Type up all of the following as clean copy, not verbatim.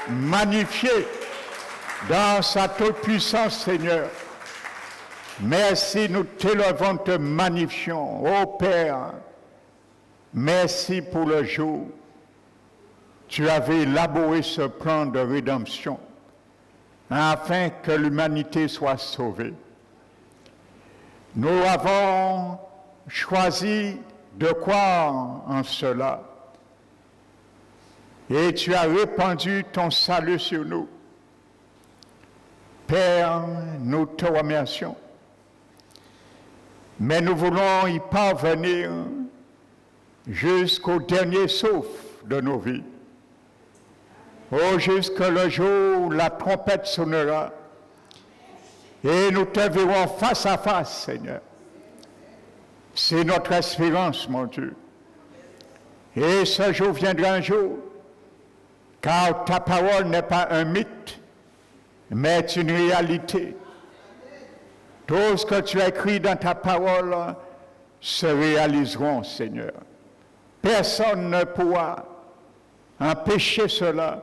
magnifié dans sa toute-puissance, Seigneur. Merci, nous t'élevons, te magnifions. Ô Père, merci pour le jour où tu avais élaboré ce plan de rédemption afin que l'humanité soit sauvée. Nous avons choisi de croire en cela et tu as répandu ton salut sur nous. Père, nous te remercions. Mais nous voulons y parvenir jusqu'au dernier souffle de nos vies. Oh, jusqu'à le jour où la trompette sonnera et nous te verrons face à face, Seigneur. C'est notre espérance, mon Dieu. Et ce jour viendra un jour, car ta parole n'est pas un mythe, mais une réalité. Tout ce que tu as écrit dans ta parole se réaliseront, Seigneur. Personne ne pourra empêcher cela,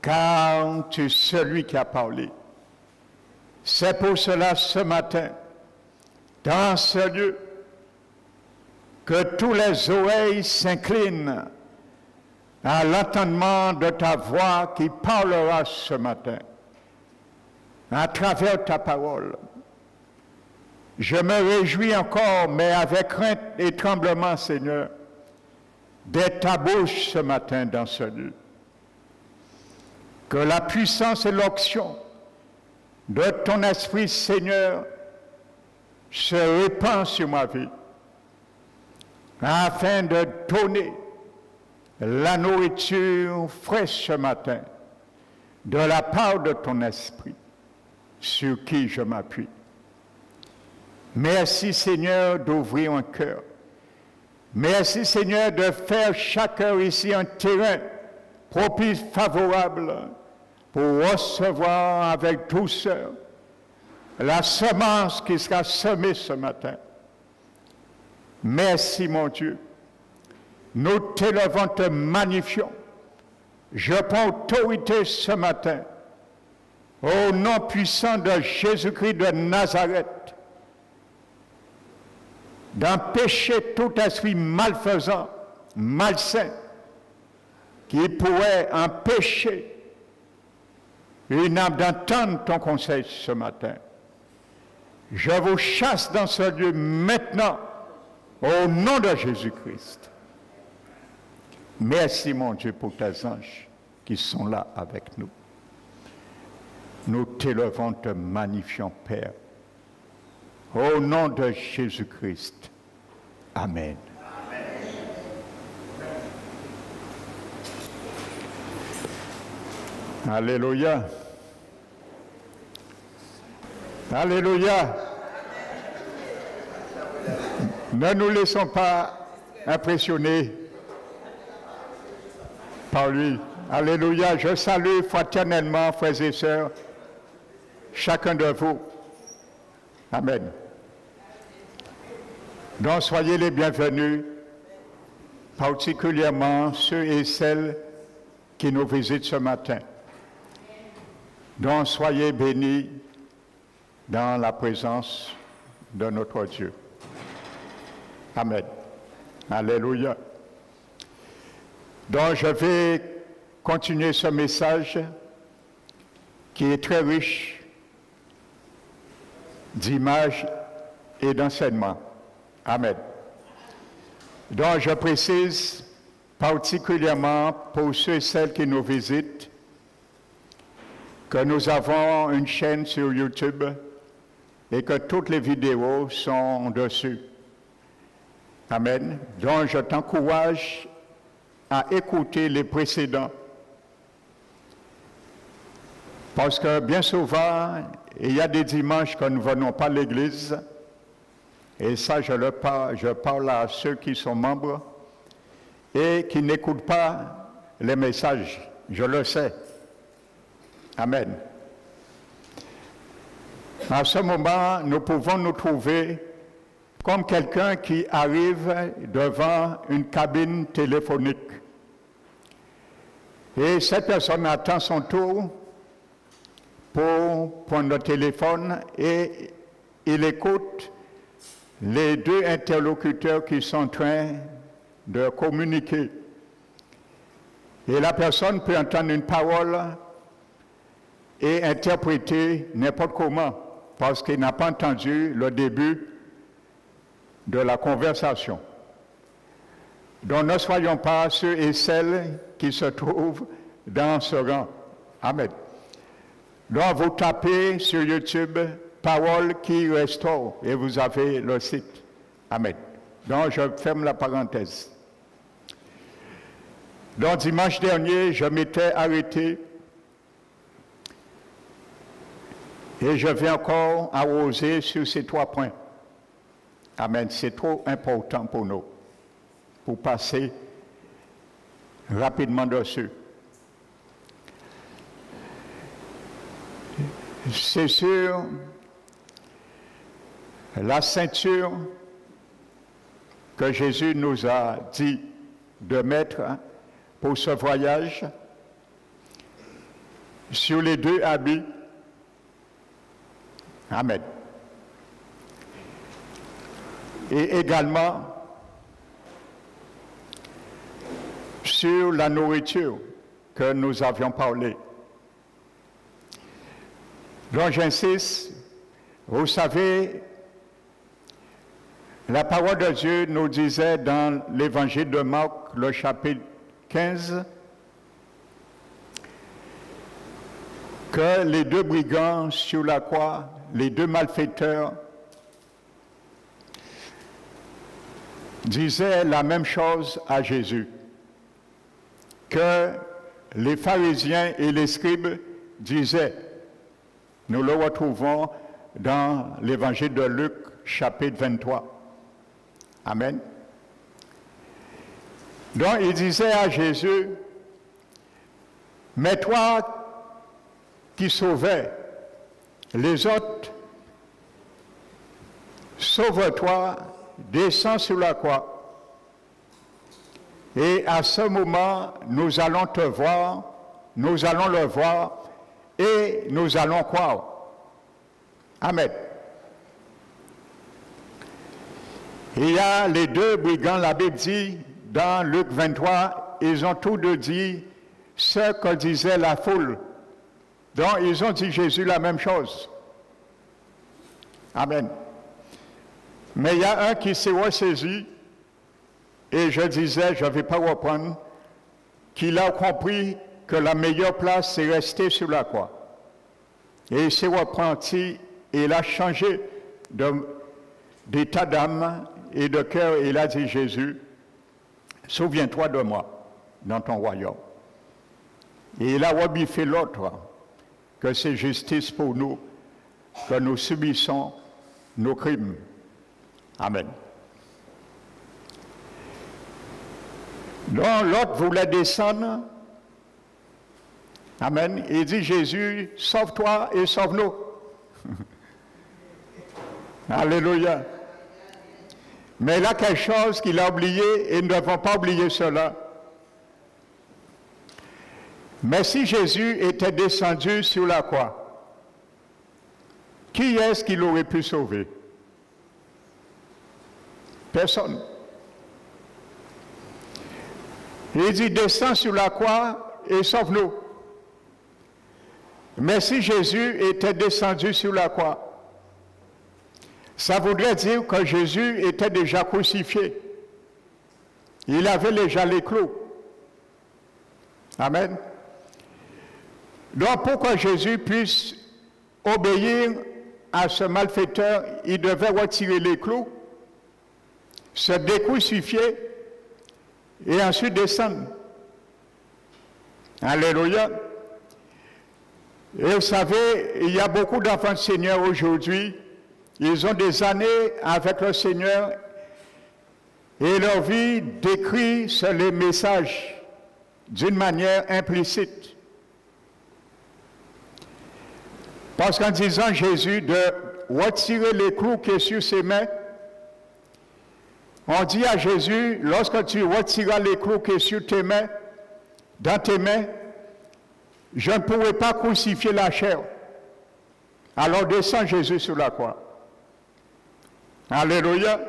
car tu es celui qui a parlé. C'est pour cela, ce matin, dans ce lieu, que tous les oreilles s'inclinent à l'entendement de ta voix qui parlera ce matin, à travers ta parole. Je me réjouis encore, mais avec crainte et tremblement, Seigneur, d'être ta bouche ce matin dans ce lieu. Que la puissance et l'onction de ton esprit, Seigneur, se répand sur ma vie, afin de donner la nourriture fraîche ce matin, de la part de ton esprit, sur qui je m'appuie. Merci, Seigneur, d'ouvrir un cœur. Merci, Seigneur, de faire chaque heure ici un terrain propice, favorable, pour recevoir avec douceur la semence qui sera semée ce matin. Merci, mon Dieu. Nous t'élevons, te magnifions. Je prends autorité ce matin, au nom puissant de Jésus-Christ de Nazareth, d'empêcher tout esprit malfaisant, malsain, qui pourrait empêcher une âme d'entendre ton conseil ce matin. Je vous chasse dans ce lieu maintenant, au nom de Jésus-Christ. Merci, mon Dieu, pour tes anges qui sont là avec nous. Nous t'élevons, te magnifions, Père. Au nom de Jésus-Christ. Amen. Amen. Alléluia. Alléluia. Ne nous laissons pas impressionner par lui. Alléluia. Je salue fraternellement, frères et sœurs, chacun de vous. Amen. Donc soyez les bienvenus, particulièrement ceux et celles qui nous visitent ce matin. Donc soyez bénis dans la présence de notre Dieu. Amen. Alléluia. Donc je vais continuer ce message qui est très riche d'images et d'enseignements. Amen. Donc je précise particulièrement pour ceux et celles qui nous visitent que nous avons une chaîne sur YouTube et que toutes les vidéos sont dessus. Amen. Donc je t'encourage à écouter les précédents. Parce que bien souvent, il y a des dimanches que nous ne venons pas à l'église. Et ça, je parle à ceux qui sont membres et qui n'écoutent pas les messages. Je le sais. Amen. À ce moment, nous pouvons nous trouver comme quelqu'un qui arrive devant une cabine téléphonique. Et cette personne attend son tour pour prendre le téléphone et il écoute les deux interlocuteurs qui sont en train de communiquer. Et la personne peut entendre une parole et interpréter n'importe comment, parce qu'il n'a pas entendu le début de la conversation. Donc ne soyons pas ceux et celles qui se trouvent dans ce rang. Amen. Donc vous tapez sur YouTube « Parole qui restaure » et vous avez le site. Amen. Donc je ferme la parenthèse. Donc dimanche dernier, je m'étais arrêté et je vais encore arroser sur ces 3 points. Amen. C'est trop important pour nous, pour passer rapidement dessus. C'est sur la ceinture que Jésus nous a dit de mettre pour ce voyage, sur les 2 habits. Amen. Et également sur la nourriture que nous avions parlé. Donc j'insiste, vous savez, la parole de Dieu nous disait dans l'évangile de Marc, le chapitre 15, que les 2 brigands sur la croix, les 2 malfaiteurs, disaient la même chose à Jésus, que les pharisiens et les scribes disaient. Nous le retrouvons dans l'évangile de Luc, chapitre 23. Amen. Donc, il disait à Jésus, « Mais toi qui sauvais les autres, sauve-toi, descends sur la croix. Et à ce moment, nous allons te voir, nous allons le voir, et nous allons croire. » Amen. Il y a les 2 brigands, la Bible dit, dans Luc 23, ils ont tous 2 dit ce que disait la foule. Donc, ils ont dit Jésus la même chose. Amen. Mais il y a un qui s'est ressaisi, et je disais, je ne vais pas reprendre, qu'il a compris que la meilleure place, c'est rester sur la croix. Et il s'est repenti et il a changé d'état d'âme et de cœur. Et il a dit, Jésus, souviens-toi de moi dans ton royaume. Et il a rebiffé l'autre, que c'est justice pour nous, que nous subissons nos crimes. Amen. Donc l'autre voulait descendre. Amen. Il dit, Jésus, sauve-toi et sauve-nous. Alléluia. Mais il y a quelque chose qu'il a oublié et nous ne devons pas oublier cela. Mais si Jésus était descendu sur la croix, qui est-ce qu'il aurait pu sauver? Personne. Il dit, descends sur la croix et sauve-nous. Mais si Jésus était descendu sur la croix, ça voudrait dire que Jésus était déjà crucifié. Il avait déjà les clous. Amen. Donc, pour que Jésus puisse obéir à ce malfaiteur, il devait retirer les clous, se décrucifier et ensuite descendre. Alléluia. Et vous savez, il y a beaucoup d'enfants du Seigneur aujourd'hui. Ils ont des années avec le Seigneur et leur vie décrit sur les messages d'une manière implicite. Parce qu'en disant Jésus de retirer les clous qui sont sur ses mains, on dit à Jésus, lorsque tu retireras les clous qui sont sur tes mains, dans tes mains, je ne pourrai pas crucifier la chair. Alors descend Jésus sur la croix. Alléluia.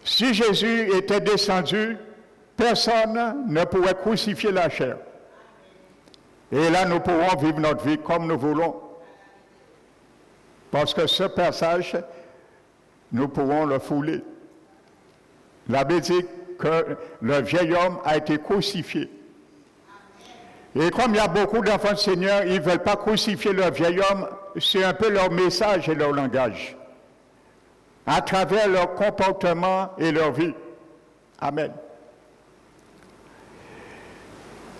Si Jésus était descendu, personne ne pourrait crucifier la chair. Et là, nous pourrons vivre notre vie comme nous voulons. Parce que ce passage, nous pourrons le fouler. La Bible dit que le vieil homme a été crucifié. Et comme il y a beaucoup d'enfants du Seigneur, ils ne veulent pas crucifier le vieil homme, c'est un peu leur message et leur langage, à travers leur comportement et leur vie. Amen.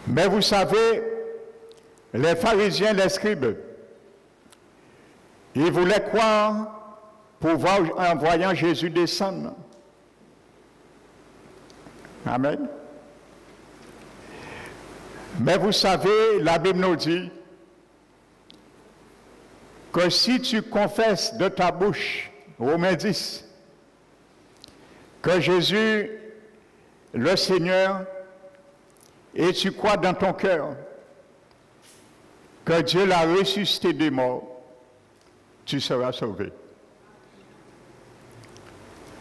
Mais vous savez, les pharisiens, les scribes, ils voulaient croire pouvoir en voyant Jésus descendre. Amen. Mais vous savez, la Bible nous dit que si tu confesses de ta bouche, Romains 10, que Jésus, le Seigneur, et tu crois dans ton cœur que Dieu l'a ressuscité des morts, tu seras sauvé.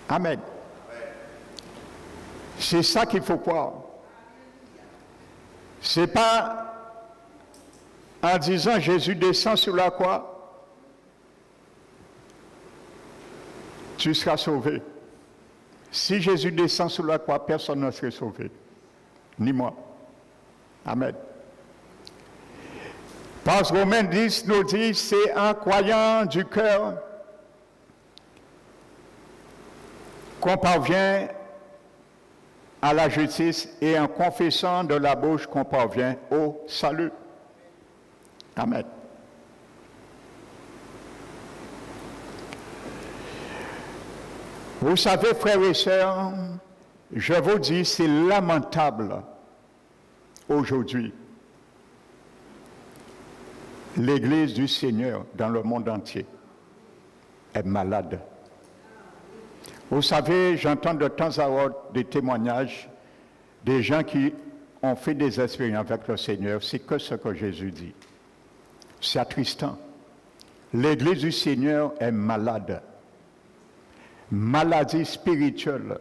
Amen. C'est ça qu'il faut croire. Ce n'est pas en disant Jésus descend sur la croix, tu seras sauvé. Si Jésus descend sur la croix, personne ne serait sauvé, ni moi. Amen. Parce que Romains 10 nous dit, c'est en croyant du cœur qu'on parvient à la justice et en confessant de la bouche qu'on parvient au salut. Amen. Vous savez, frères et sœurs, je vous dis, c'est lamentable aujourd'hui. L'Église du Seigneur dans le monde entier est malade. Vous savez, j'entends de temps à autre des témoignages des gens qui ont fait des expériences avec le Seigneur. C'est que ce que Jésus dit. C'est attristant. L'Église du Seigneur est malade. Maladie spirituelle.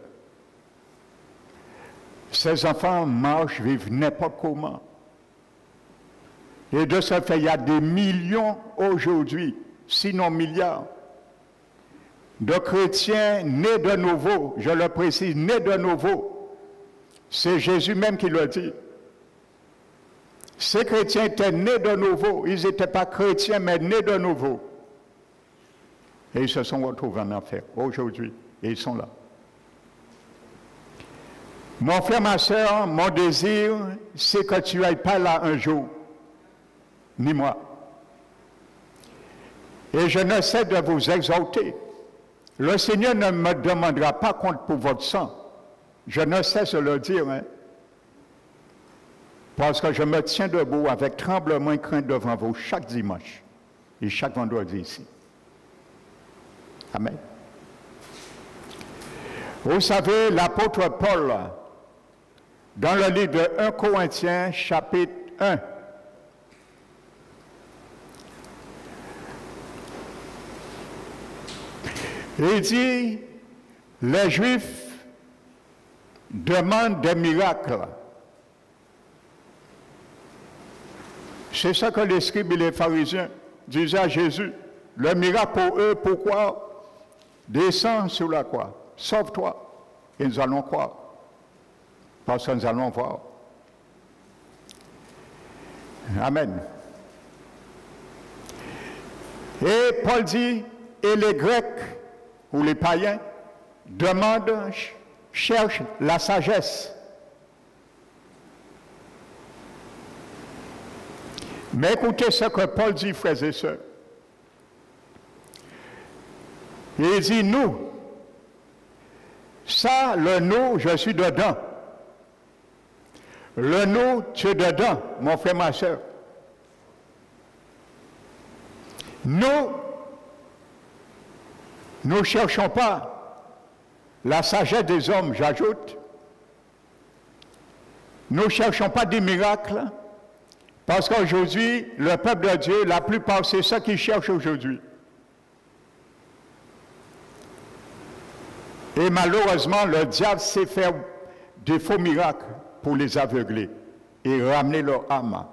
Ces enfants marchent, vivent n'importe comment. Et de ce fait, il y a des millions aujourd'hui, sinon milliards, de chrétiens nés de nouveau, je le précise, nés de nouveau. C'est Jésus même qui le dit. Ces chrétiens étaient nés de nouveau. Ils n'étaient pas chrétiens, mais nés de nouveau. Et ils se sont retrouvés en enfer aujourd'hui. Et ils sont là. Mon frère, ma soeur, mon désir, c'est que tu n'ailles pas là un jour. Ni moi. Et je ne sais de vous exhorter. Le Seigneur ne me demandera pas compte pour votre sang. Je ne cesse de le dire, hein? Parce que je me tiens debout avec tremblement et crainte devant vous chaque dimanche et chaque vendredi ici. Amen. Vous savez, l'apôtre Paul, dans le livre de 1 Corinthiens, chapitre 1, il dit, les Juifs demandent des miracles. C'est ça que les scribes et les pharisiens disaient à Jésus. Le miracle pour eux, pourquoi? Descends sur la croix, sauve-toi, et nous allons croire. Parce que nous allons voir. Amen. Et Paul dit, et les Grecs, ou les païens, demandent, cherchent la sagesse. Mais écoutez ce que Paul dit, frères et sœurs. Il dit nous. Ça, le nous, je suis dedans. Le nous, tu es dedans, mon frère, ma soeur. Nous ne cherchons pas la sagesse des hommes, j'ajoute. Nous ne cherchons pas des miracles, Parce qu'aujourd'hui, le peuple de Dieu, la plupart, c'est ça qu'ils cherchent aujourd'hui. Et malheureusement, le diable sait faire des faux miracles pour les aveugler et ramener leur âme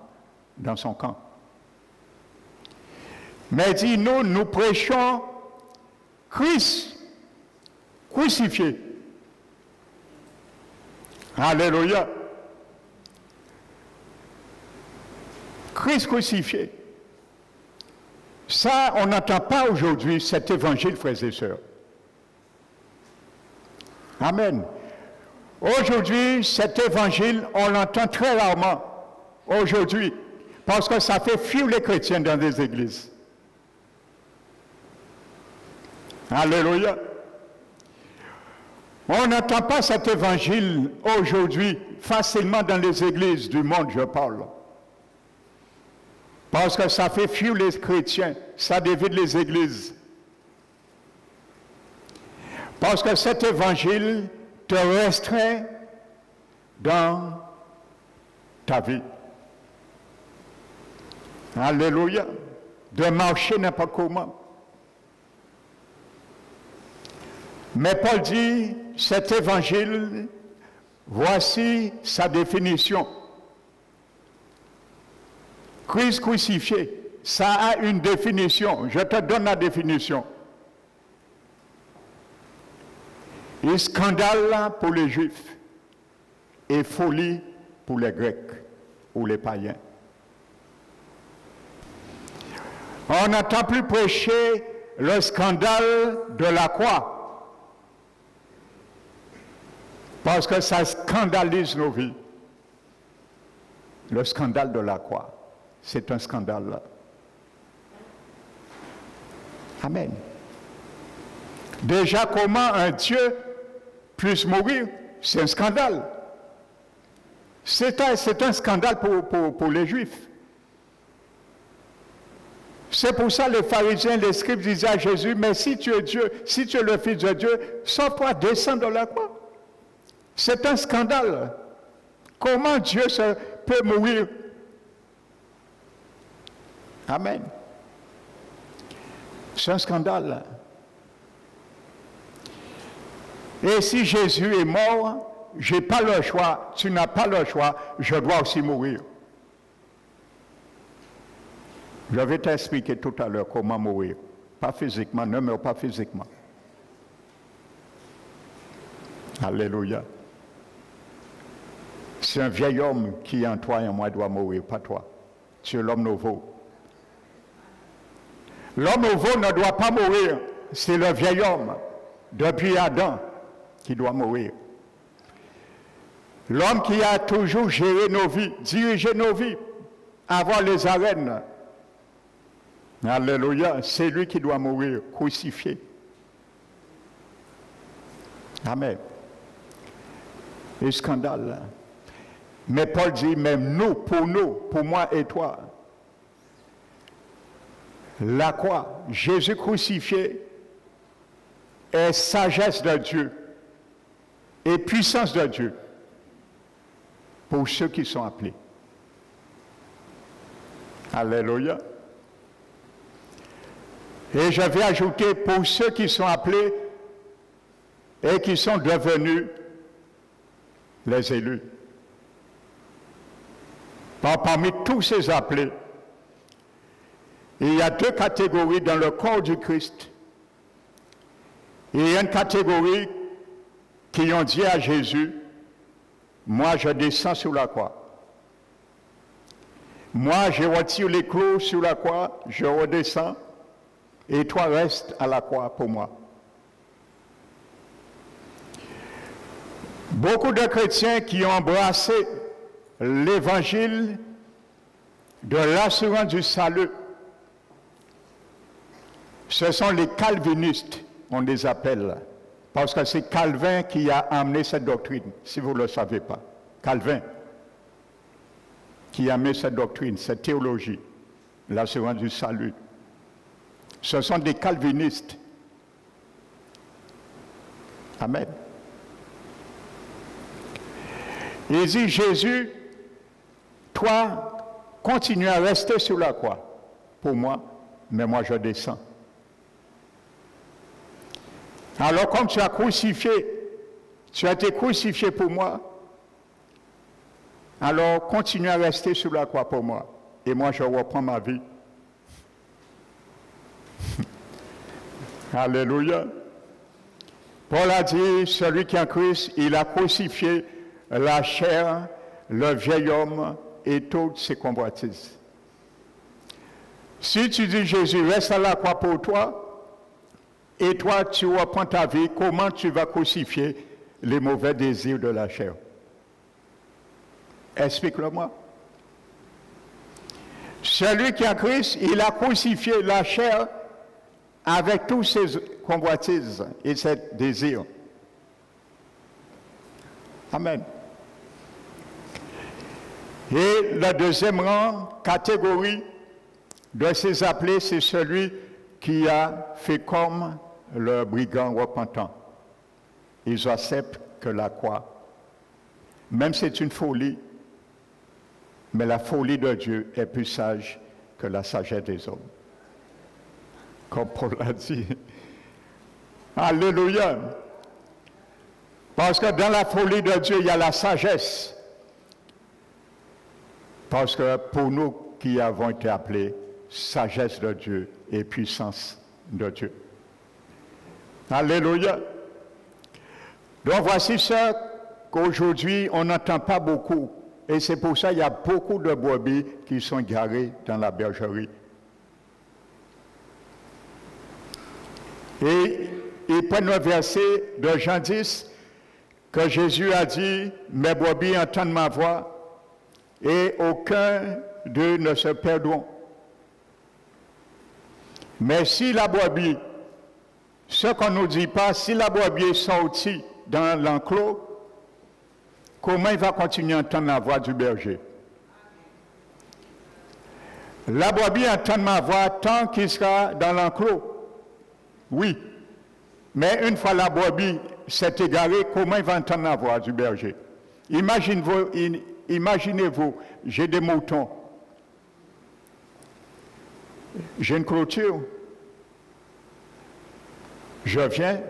dans son camp. Mais dit, nous prêchons Christ crucifié. Alléluia. Christ crucifié. Ça, on n'entend pas aujourd'hui cet évangile, frères et sœurs. Amen. Aujourd'hui, cet évangile, on l'entend très rarement. Aujourd'hui. Parce que ça fait fuir les chrétiens dans des églises. Alléluia. On n'entend pas cet évangile aujourd'hui facilement dans les églises du monde, je parle. Parce que ça fait fuir les chrétiens, ça dévide les églises. Parce que cet évangile te restreint dans ta vie. Alléluia. De marcher n'importe comment. Mais Paul dit, cet évangile, voici sa définition. Christ crucifié, ça a une définition. Je te donne la définition. Et scandale pour les Juifs et folie pour les Grecs ou les païens. On n'entend plus prêcher le scandale de la croix. Parce que ça scandalise nos vies. Le scandale de la croix, c'est un scandale. Amen. Déjà, comment un Dieu puisse mourir, c'est un scandale. C'est un scandale pour les Juifs. C'est pour ça que les pharisiens, les scribes disaient à Jésus, mais si tu es Dieu, si tu es le Fils de Dieu, sauve-toi, descends de la croix. C'est un scandale. Comment Dieu peut mourir? Amen. C'est un scandale. Et si Jésus est mort, je n'ai pas le choix, tu n'as pas le choix, je dois aussi mourir. Je vais t'expliquer tout à l'heure comment mourir. Pas physiquement, ne meurs pas physiquement. Alléluia. C'est un vieil homme qui en toi et en moi doit mourir, pas toi. Tu es l'homme nouveau. L'homme nouveau ne doit pas mourir. C'est le vieil homme, depuis Adam, qui doit mourir. L'homme qui a toujours géré nos vies, dirigé nos vies, avoir les arènes. Alléluia, c'est lui qui doit mourir, crucifié. Amen. Et scandale. Mais Paul dit, même nous, pour moi et toi, la croix, Jésus crucifié, est sagesse de Dieu et puissance de Dieu pour ceux qui sont appelés. Alléluia. Et je vais ajouter pour ceux qui sont appelés et qui sont devenus les élus. Parmi tous ces appelés, il y a deux catégories dans le corps du Christ. Il y a une catégorie qui ont dit à Jésus, moi je descends sur la croix. Moi je retire les clous sur la croix, je redescends, et toi restes à la croix pour moi. Beaucoup de chrétiens qui ont embrassé l'évangile de l'assurance du salut, ce sont les calvinistes, on les appelle, parce que c'est Calvin qui a amené cette doctrine, si vous ne le savez pas. Calvin, qui a amené cette doctrine, cette théologie, l'assurance du salut. Ce sont des calvinistes. Amen. Il dit, Jésus, toi, continue à rester sur la croix pour moi, mais moi je descends. Alors comme tu as été crucifié pour moi, alors continue à rester sur la croix pour moi. Et moi je reprends ma vie. Alléluia. Paul a dit, celui qui est en Christ, il a crucifié la chair, le vieil homme et toutes ses convoitises. Si tu dis Jésus reste à la croix pour toi, et toi tu reprends ta vie, comment tu vas crucifier les mauvais désirs de la chair? Explique-le-moi. Celui qui est en Christ, il a crucifié la chair avec tous ses convoitises et ses désirs. Amen. Et la deuxième catégorie de ces appelés, c'est celui qui a fait comme le brigand repentant. Ils acceptent que la croix, même si c'est une folie, mais la folie de Dieu est plus sage que la sagesse des hommes. Comme Paul l'a dit. Alléluia. Parce que dans la folie de Dieu, il y a la sagesse. Parce que pour nous qui avons été appelés, sagesse de Dieu et puissance de Dieu. Alléluia. Donc voici ce qu'aujourd'hui on n'entend pas beaucoup. Et c'est pour ça qu'il y a beaucoup de brebis qui sont garés dans la bergerie. Et ils prennent le verset de Jean 10 que Jésus a dit, mes brebis entendent ma voix et aucun d'eux ne se perdront. Mais si la brebis, ce qu'on ne nous dit pas, si la brebis est sortie dans l'enclos, comment il va continuer à entendre la voix du berger? La brebis entend ma voix tant qu'il sera dans l'enclos. Oui, mais une fois la brebis s'est égarée, comment il va entendre la voix du berger? Imaginez-vous, j'ai des moutons, j'ai une clôture, je viens,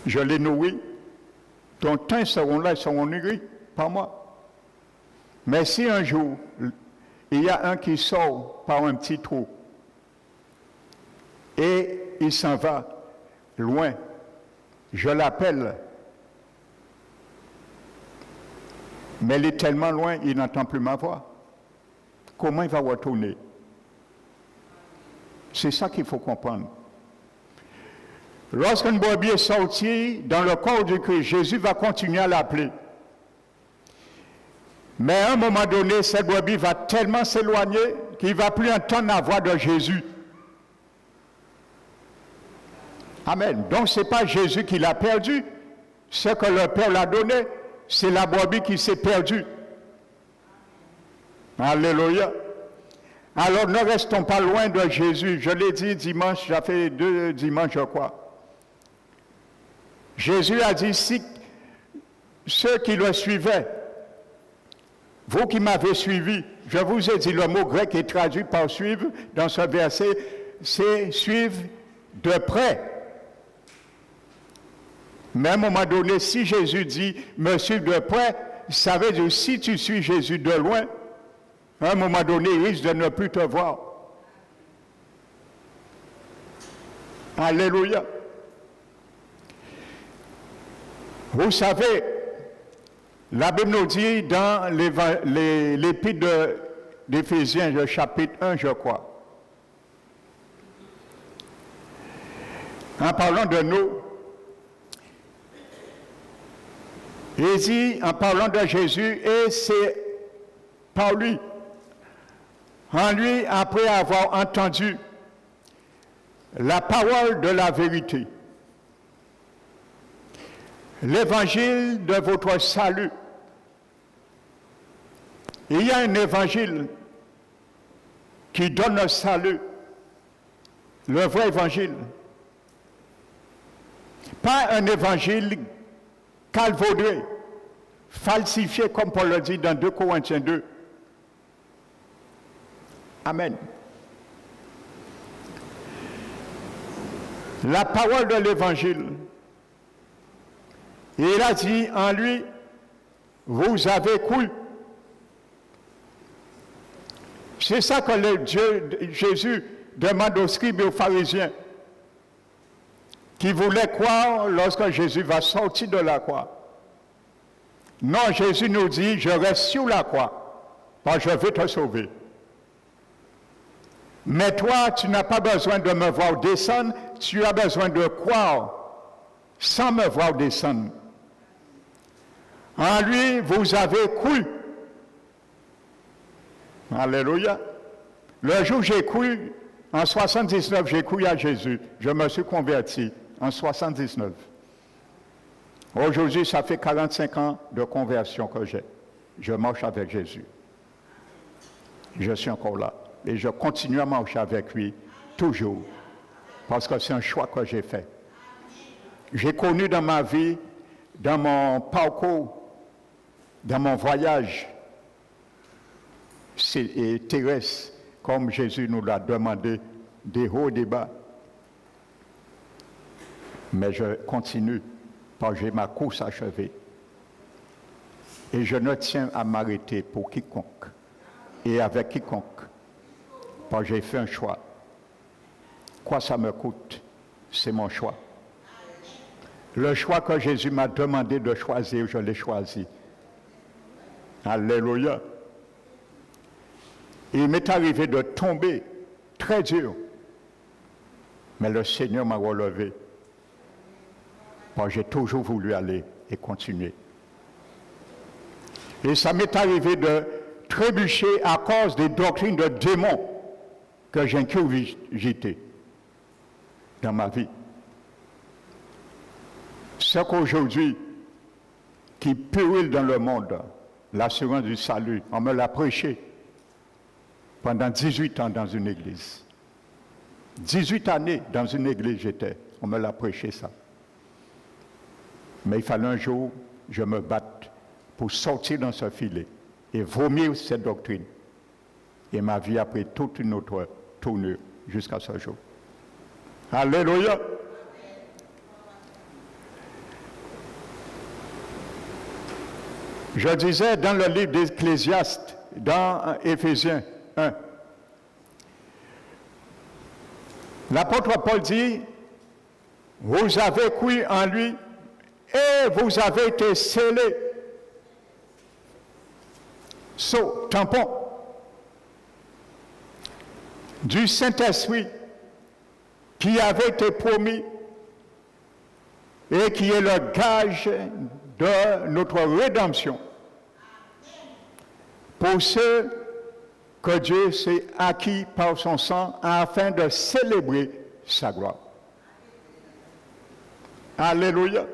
je les nourris, donc tant ils seront là, ils seront nourris par moi. Mais si un jour, il y a un qui sort par un petit trou, et il s'en va loin. Je l'appelle. Mais il est tellement loin, il n'entend plus ma voix. Comment il va retourner? C'est ça qu'il faut comprendre. Lorsqu'une brebis est sortie dans le corps du Christ, Jésus va continuer à l'appeler. Mais à un moment donné, cette brebis va tellement s'éloigner qu'il ne va plus entendre la voix de Jésus. Amen. Donc, ce n'est pas Jésus qui l'a perdu. Ce que le Père l'a donné, c'est la brebis qui s'est perdue. Alléluia. Alors, ne restons pas loin de Jésus. Je l'ai dit dimanche, ça fait 2 dimanches, je crois. Jésus a dit, si ceux qui le suivaient, vous qui m'avez suivi, je vous ai dit, le mot grec est traduit par suivre dans ce verset, c'est suivre de près. Mais à un moment donné, si Jésus dit me suivre de près, ça veut dire si tu suis Jésus de loin, à un moment donné, il risque de ne plus te voir. Alléluia. Vous savez, la Bible nous dit dans l'épître d'Éphésiens, le chapitre 1, je crois, en parlant de nous, il dit, en parlant de Jésus, et c'est par lui, en lui, après avoir entendu la parole de la vérité, l'évangile de votre salut. Il y a un évangile qui donne le salut, le vrai évangile. Pas un évangile calvaudré, falsifié, comme Paul le dit dans 2 Corinthiens 2. Amen. La parole de l'Évangile, il a dit en lui, vous avez cru. C'est ça que Jésus demande aux scribes et aux pharisiens qui voulaient croire lorsque Jésus va sortir de la croix. Non, Jésus nous dit, je reste sur la croix, parce que je vais te sauver. Mais toi, tu n'as pas besoin de me voir descendre, tu as besoin de croire sans me voir descendre. En lui, vous avez cru. Alléluia. Le jour où j'ai cru, en 79, j'ai cru à Jésus. Je me suis converti en 79. Aujourd'hui, ça fait 45 ans de conversion que j'ai. Je marche avec Jésus. Je suis encore là. Et je continue à marcher avec lui toujours. Parce que c'est un choix que j'ai fait. J'ai connu dans ma vie, dans mon parcours, dans mon voyage terrestre, comme Jésus nous l'a demandé, des hauts et des bas. Mais je continue, parce que j'ai ma course achevée. Et je ne tiens à m'arrêter pour quiconque, et avec quiconque, parce que j'ai fait un choix. Quoi ça me coûte, c'est mon choix. Le choix que Jésus m'a demandé de choisir, je l'ai choisi. Alléluia. Il m'est arrivé de tomber très dur, mais le Seigneur m'a relevé. Parce que j'ai toujours voulu aller et continuer. Et ça m'est arrivé de trébucher à cause des doctrines de démons que j'ai incurgitées dans ma vie. Ce qu'aujourd'hui, qui pérille dans le monde, l'assurance du salut, on me l'a prêché pendant 18 ans dans une église. 18 années dans une église j'étais, on me l'a prêché ça. Mais il fallait un jour, je me batte pour sortir dans ce filet et vomir cette doctrine. Et ma vie a pris toute une autre tournure jusqu'à ce jour. Alléluia. Je disais dans le livre d'Ecclésiaste, dans Éphésiens 1, l'apôtre Paul dit, vous avez cru en lui et vous avez été scellés. Tampon du Saint-Esprit qui avait été promis et qui est le gage de notre rédemption pour ceux que Dieu s'est acquis par son sang afin de célébrer sa gloire. Alléluia.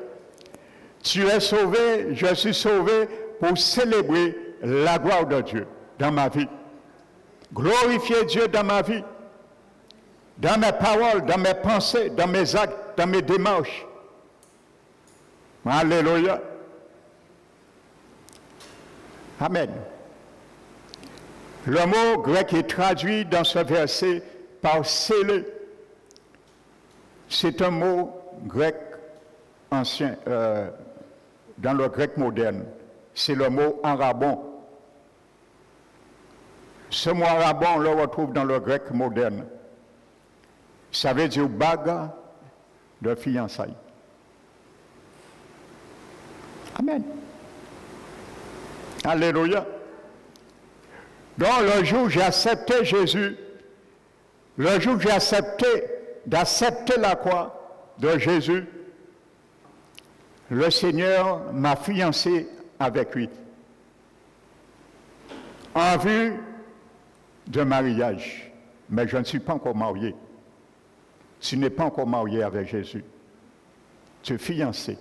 Tu es sauvé, je suis sauvé pour célébrer la gloire de Dieu dans ma vie. Glorifier Dieu dans ma vie, dans mes paroles, dans mes pensées, dans mes actes, dans mes démarches. Alléluia. Amen. Le mot grec est traduit dans ce verset par scellé. C'est un mot grec ancien, dans le grec moderne. C'est le mot arabon. Ce mot arabon, on le retrouve dans le grec moderne. Ça veut dire bague de fiançailles. Amen. Alléluia. Donc, le jour où j'ai accepté Jésus, le jour où j'ai d'accepter la croix de Jésus, le Seigneur m'a fiancé avec lui. En vue de mariage. Mais je ne suis pas encore marié. Tu n'es pas encore marié avec Jésus. Tu es fiancé.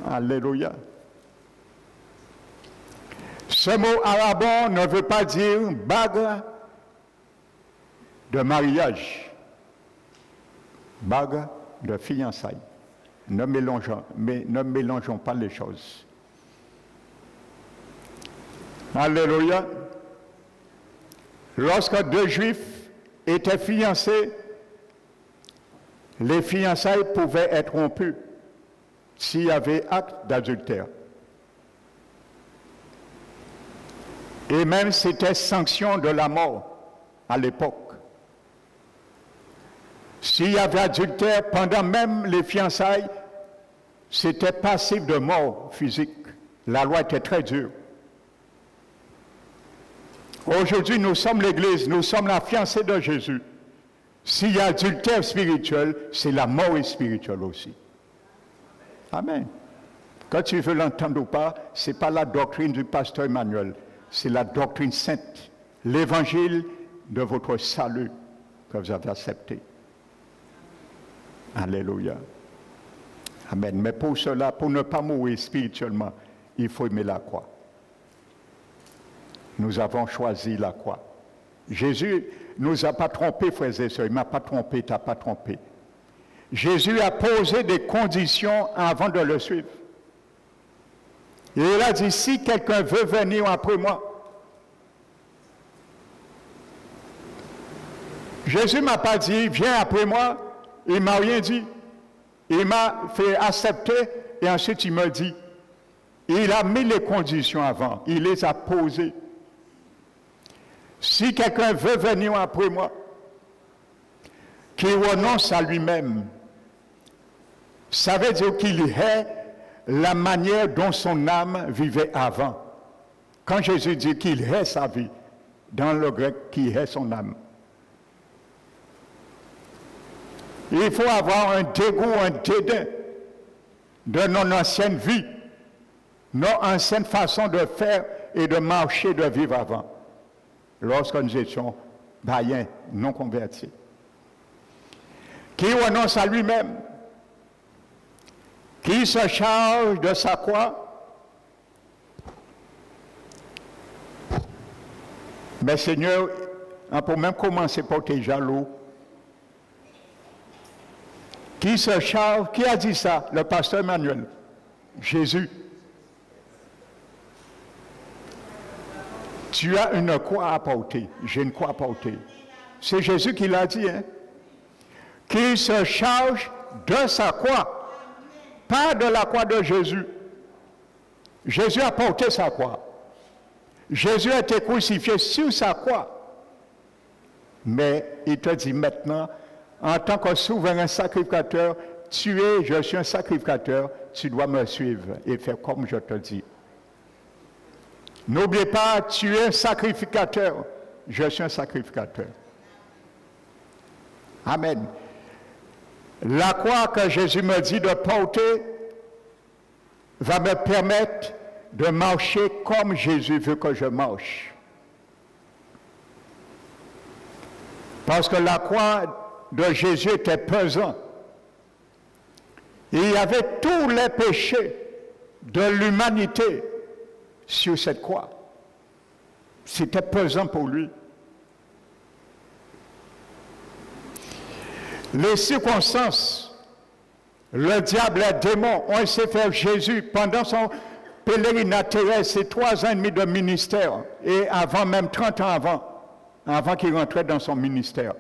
Alléluia. Ce mot arabon ne veut pas dire bague de mariage. Bague de fiançailles. Ne mélangeons pas les choses. Alléluia. Lorsque deux juifs étaient fiancés, les fiançailles pouvaient être rompues s'il y avait acte d'adultère. Et même c'était sanction de la mort à l'époque. S'il y avait adultère pendant même les fiançailles, c'était passif de mort physique. La loi était très dure. Aujourd'hui, nous sommes l'Église, nous sommes la fiancée de Jésus. S'il y a adultère spirituel, c'est la mort spirituelle aussi. Amen. Quand tu veux l'entendre ou pas, ce n'est pas la doctrine du pasteur Emmanuel, c'est la doctrine sainte, l'évangile de votre salut que vous avez accepté. Alléluia. Amen. Mais pour cela, pour ne pas mourir spirituellement, il faut aimer la croix. Nous avons choisi la croix. Jésus ne nous a pas trompés, frères et sœurs. Il ne m'a pas trompé, tu n'as pas trompé. Jésus a posé des conditions avant de le suivre. Et il a dit, si quelqu'un veut venir après moi, Jésus ne m'a pas dit, viens après moi. Il ne m'a rien dit. Il m'a fait accepter et ensuite il m'a dit. Il a mis les conditions avant. Il les a posées. Si quelqu'un veut venir après moi, qu'il renonce à lui-même, ça veut dire qu'il hait la manière dont son âme vivait avant. Quand Jésus dit qu'il hait sa vie, dans le grec, qu'il hait son âme. Il faut avoir un dégoût, un dédain de notre ancienne vie, notre ancienne façon de faire et de marcher, de vivre avant, lorsque nous étions païens, non convertis. Qui renonce à lui-même, qui se charge de sa croix. Mais Seigneur, on peut même commencer par tes jaloux. Qui se charge, qui a dit ça? Le pasteur Emmanuel. Jésus. Tu as une croix à porter. J'ai une croix à porter. C'est Jésus qui l'a dit, hein? Qui se charge de sa croix. Pas de la croix de Jésus. Jésus a porté sa croix. Jésus a été crucifié sur sa croix. Mais il te dit maintenant, en tant que souverain sacrificateur, je suis un sacrificateur, tu dois me suivre et faire comme je te dis. N'oubliez pas, tu es un sacrificateur, je suis un sacrificateur. Amen. La croix que Jésus me dit de porter va me permettre de marcher comme Jésus veut que je marche. Parce que la croix de Jésus était pesant. Il y avait tous les péchés de l'humanité sur cette croix. C'était pesant pour lui. Les circonstances, le diable et les démons ont essayé de faire Jésus pendant son pèlerinage terrestre, ses 3 ans et demi de ministère, et avant, même 30 ans avant qu'il rentrait dans son ministère.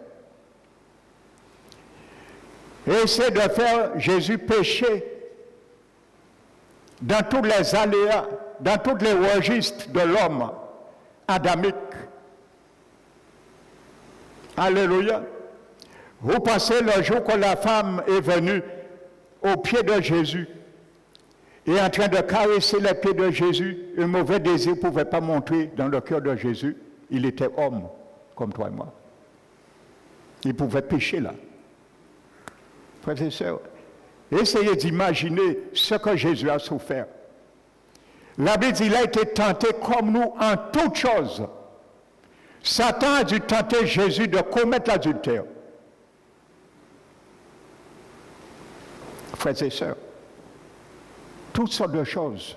Essayer de faire Jésus pécher dans tous les aléas, dans tous les registres de l'homme adamique. Alléluia. Vous pensez le jour que la femme est venue au pied de Jésus et en train de caresser les pieds de Jésus, un mauvais désir ne pouvait pas monter dans le cœur de Jésus. Il était homme, comme toi et moi. Il pouvait pécher là. Frères et sœurs, essayez d'imaginer ce que Jésus a souffert. La Bible dit qu'il a été tenté comme nous en toutes choses. Satan a dû tenter Jésus de commettre l'adultère. Frères et sœurs, toutes sortes de choses.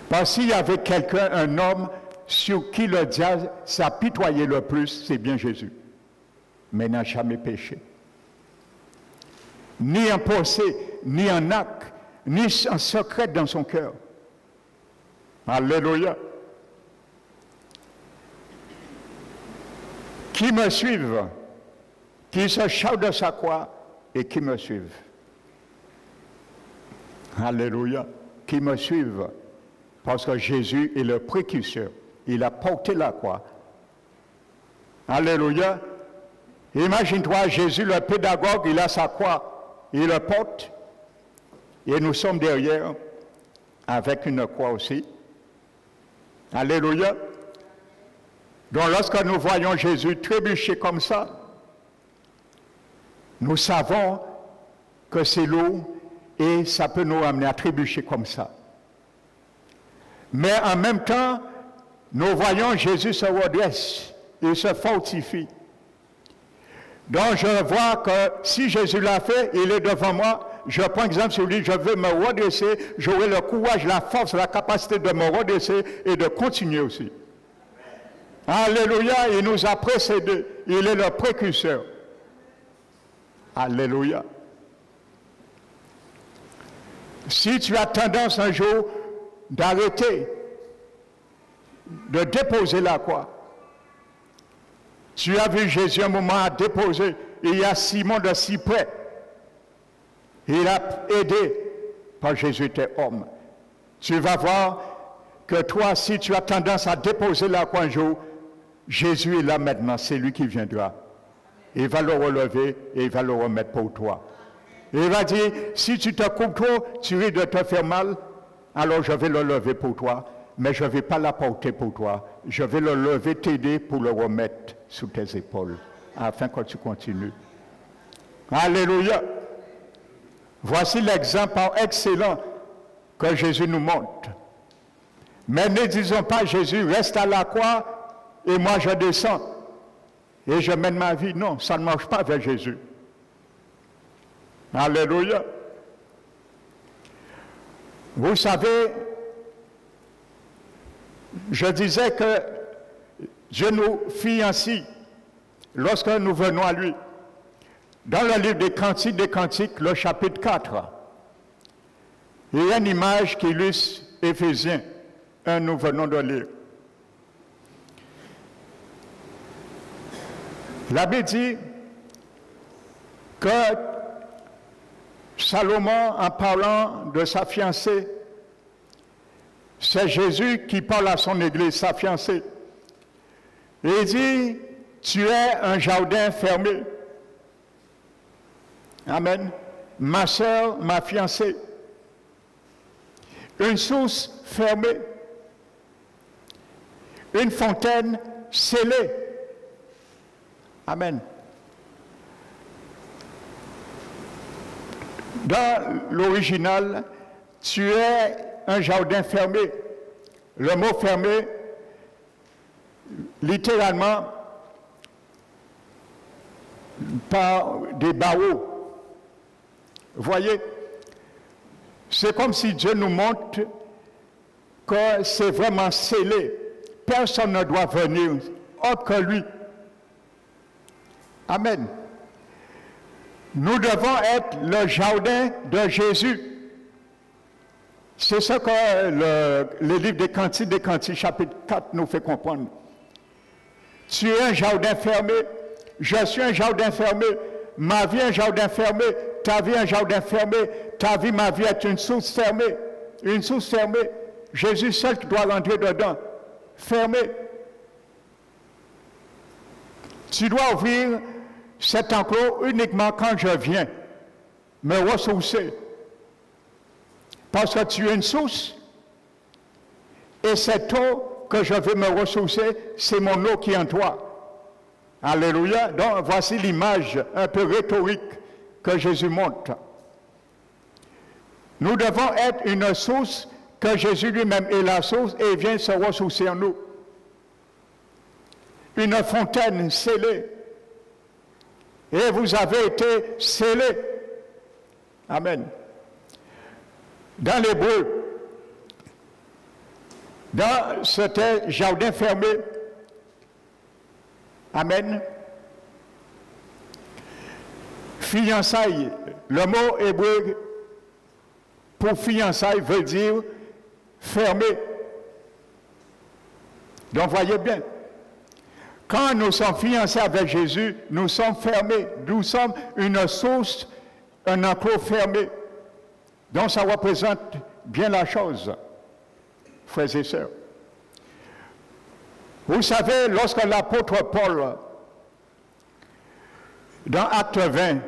Parce qu'il y avait quelqu'un, un homme, sur qui le diable s'apitoyait le plus, c'est bien Jésus. Mais il n'a jamais péché. Ni en pensée, ni en acte, ni en secret dans son cœur. Alléluia. qui me suivent, qui se chargent de sa croix et qui me suivent. Alléluia. Qui me suivent. Parce que Jésus est le précurseur. Il a porté la croix. Alléluia. Imagine-toi, Jésus, le pédagogue, il a sa croix. Il le porte. Et nous sommes derrière avec une croix aussi. Alléluia. Donc lorsque nous voyons Jésus trébucher comme ça, nous savons que c'est lourd et ça peut nous amener à trébucher comme ça. Mais en même temps, nous voyons Jésus se redresse, il se fortifie. Donc je vois que si Jésus l'a fait, il est devant moi, je prends exemple sur lui, je veux me redresser, j'aurai le courage, la force, la capacité de me redresser et de continuer aussi. Alléluia, il nous a précédés, il est le précurseur. Alléluia. Si tu as tendance un jour d'arrêter, de déposer la croix, tu as vu Jésus un moment à déposer, il y a Simon de Cyprès, il a aidé, parce que Jésus était homme. Tu vas voir que toi, si tu as tendance à déposer la croix un jour, Jésus est là maintenant, c'est lui qui viendra. Il va le relever et il va le remettre pour toi. Et il va dire, si tu te coupes trop, tu risques de te faire mal, alors je vais le lever pour toi, mais je ne vais pas l'apporter pour toi. Je vais le lever, t'aider pour le remettre sous tes épaules, afin que tu continues. Alléluia. Voici l'exemple excellent que Jésus nous montre. Mais ne disons pas, Jésus, reste à la croix et moi je descends et je mène ma vie. Non, ça ne marche pas avec Jésus. Alléluia. Vous savez, je disais que Dieu nous fiancie lorsque nous venons à lui. Dans le livre des Cantiques, le chapitre 4, il y a une image qui illustre Éphésiens 1, nous venons de lire. La Bible dit que Salomon, en parlant de sa fiancée, c'est Jésus qui parle à son église, sa fiancée. Et il dit, tu es un jardin fermé. Amen. Ma sœur, ma fiancée. Une source fermée. Une fontaine scellée. Amen. Dans l'original, tu es un jardin fermé. Le mot fermé, littéralement, par des barreaux. Vous voyez, c'est comme si Dieu nous montre que c'est vraiment scellé. Personne ne doit venir autre que lui. Amen. Nous devons être le jardin de Jésus. C'est ce que le livre des Cantiques, chapitre 4, nous fait comprendre. Tu es un jardin fermé, je suis un jardin fermé, ma vie est un jardin fermé, ta vie est un jardin fermé, ta vie, ma vie est une source fermée. Une source fermée. Jésus seul qui doit rentrer dedans. Fermé. Tu dois ouvrir cet enclos uniquement quand je viens me ressourcer. Parce que tu es une source. Et cette eau que je veux me ressourcer, c'est mon eau qui est en toi. Alléluia. Donc voici l'image un peu rhétorique que Jésus montre. Nous devons être une source que Jésus lui-même est la source et vient se ressourcer en nous. Une fontaine scellée. Et vous avez été scellés. Amen. Dans l'hébreu, dans ce jardin fermé, amen, fiançailles, le mot hébreu pour fiançailles veut dire fermé. Donc voyez bien, Quand nous sommes fiancés avec Jésus, nous sommes fermés. Nous sommes une source, un enclos fermé. Donc ça représente bien la chose, frères et sœurs. Vous savez, lorsque l'apôtre Paul, dans Acte 20,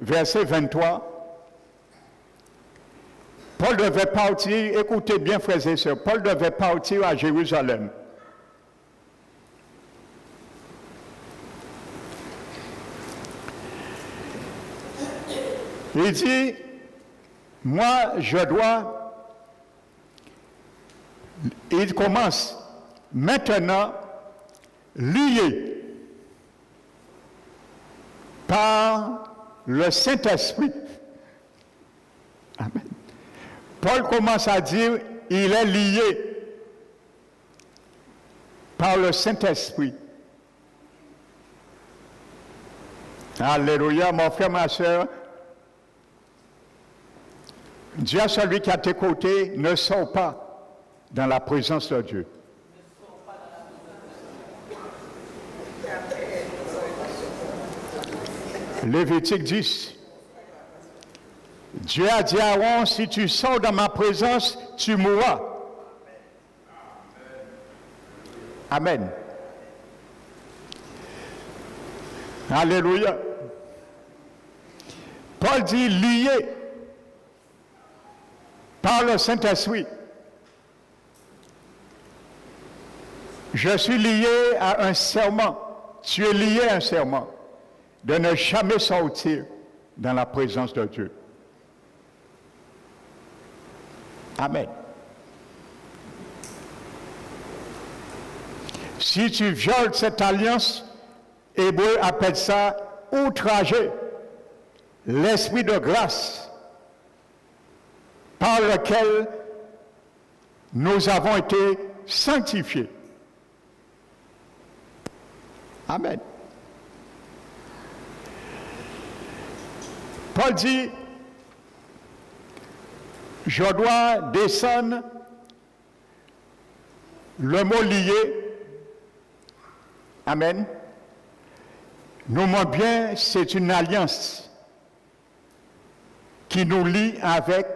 verset 23, Paul devait partir, écoutez bien frères et sœurs, Paul devait partir à Jérusalem. Il dit, moi je dois, il commence maintenant lié par le Saint-Esprit. Amen. Paul commence à dire, il est lié par le Saint-Esprit. Alléluia, mon frère, ma soeur. Dis à celui qui est à tes côtés, ne sors pas dans la présence de Dieu. Lévitique 10. Dieu a dit à Aaron, si tu sors dans ma présence, tu mourras. Amen. Alléluia. Paul dit lié par le Saint-Esprit. Je suis lié à un serment. Tu es lié à un serment de ne jamais sortir dans la présence de Dieu. Amen. Si tu violes cette alliance, Hébreu appelle ça outrager l'esprit de grâce par lequel nous avons été sanctifiés. Amen. Paul dit, je dois descendre, le mot lié, amen, nous montre bien, c'est une alliance qui nous lie avec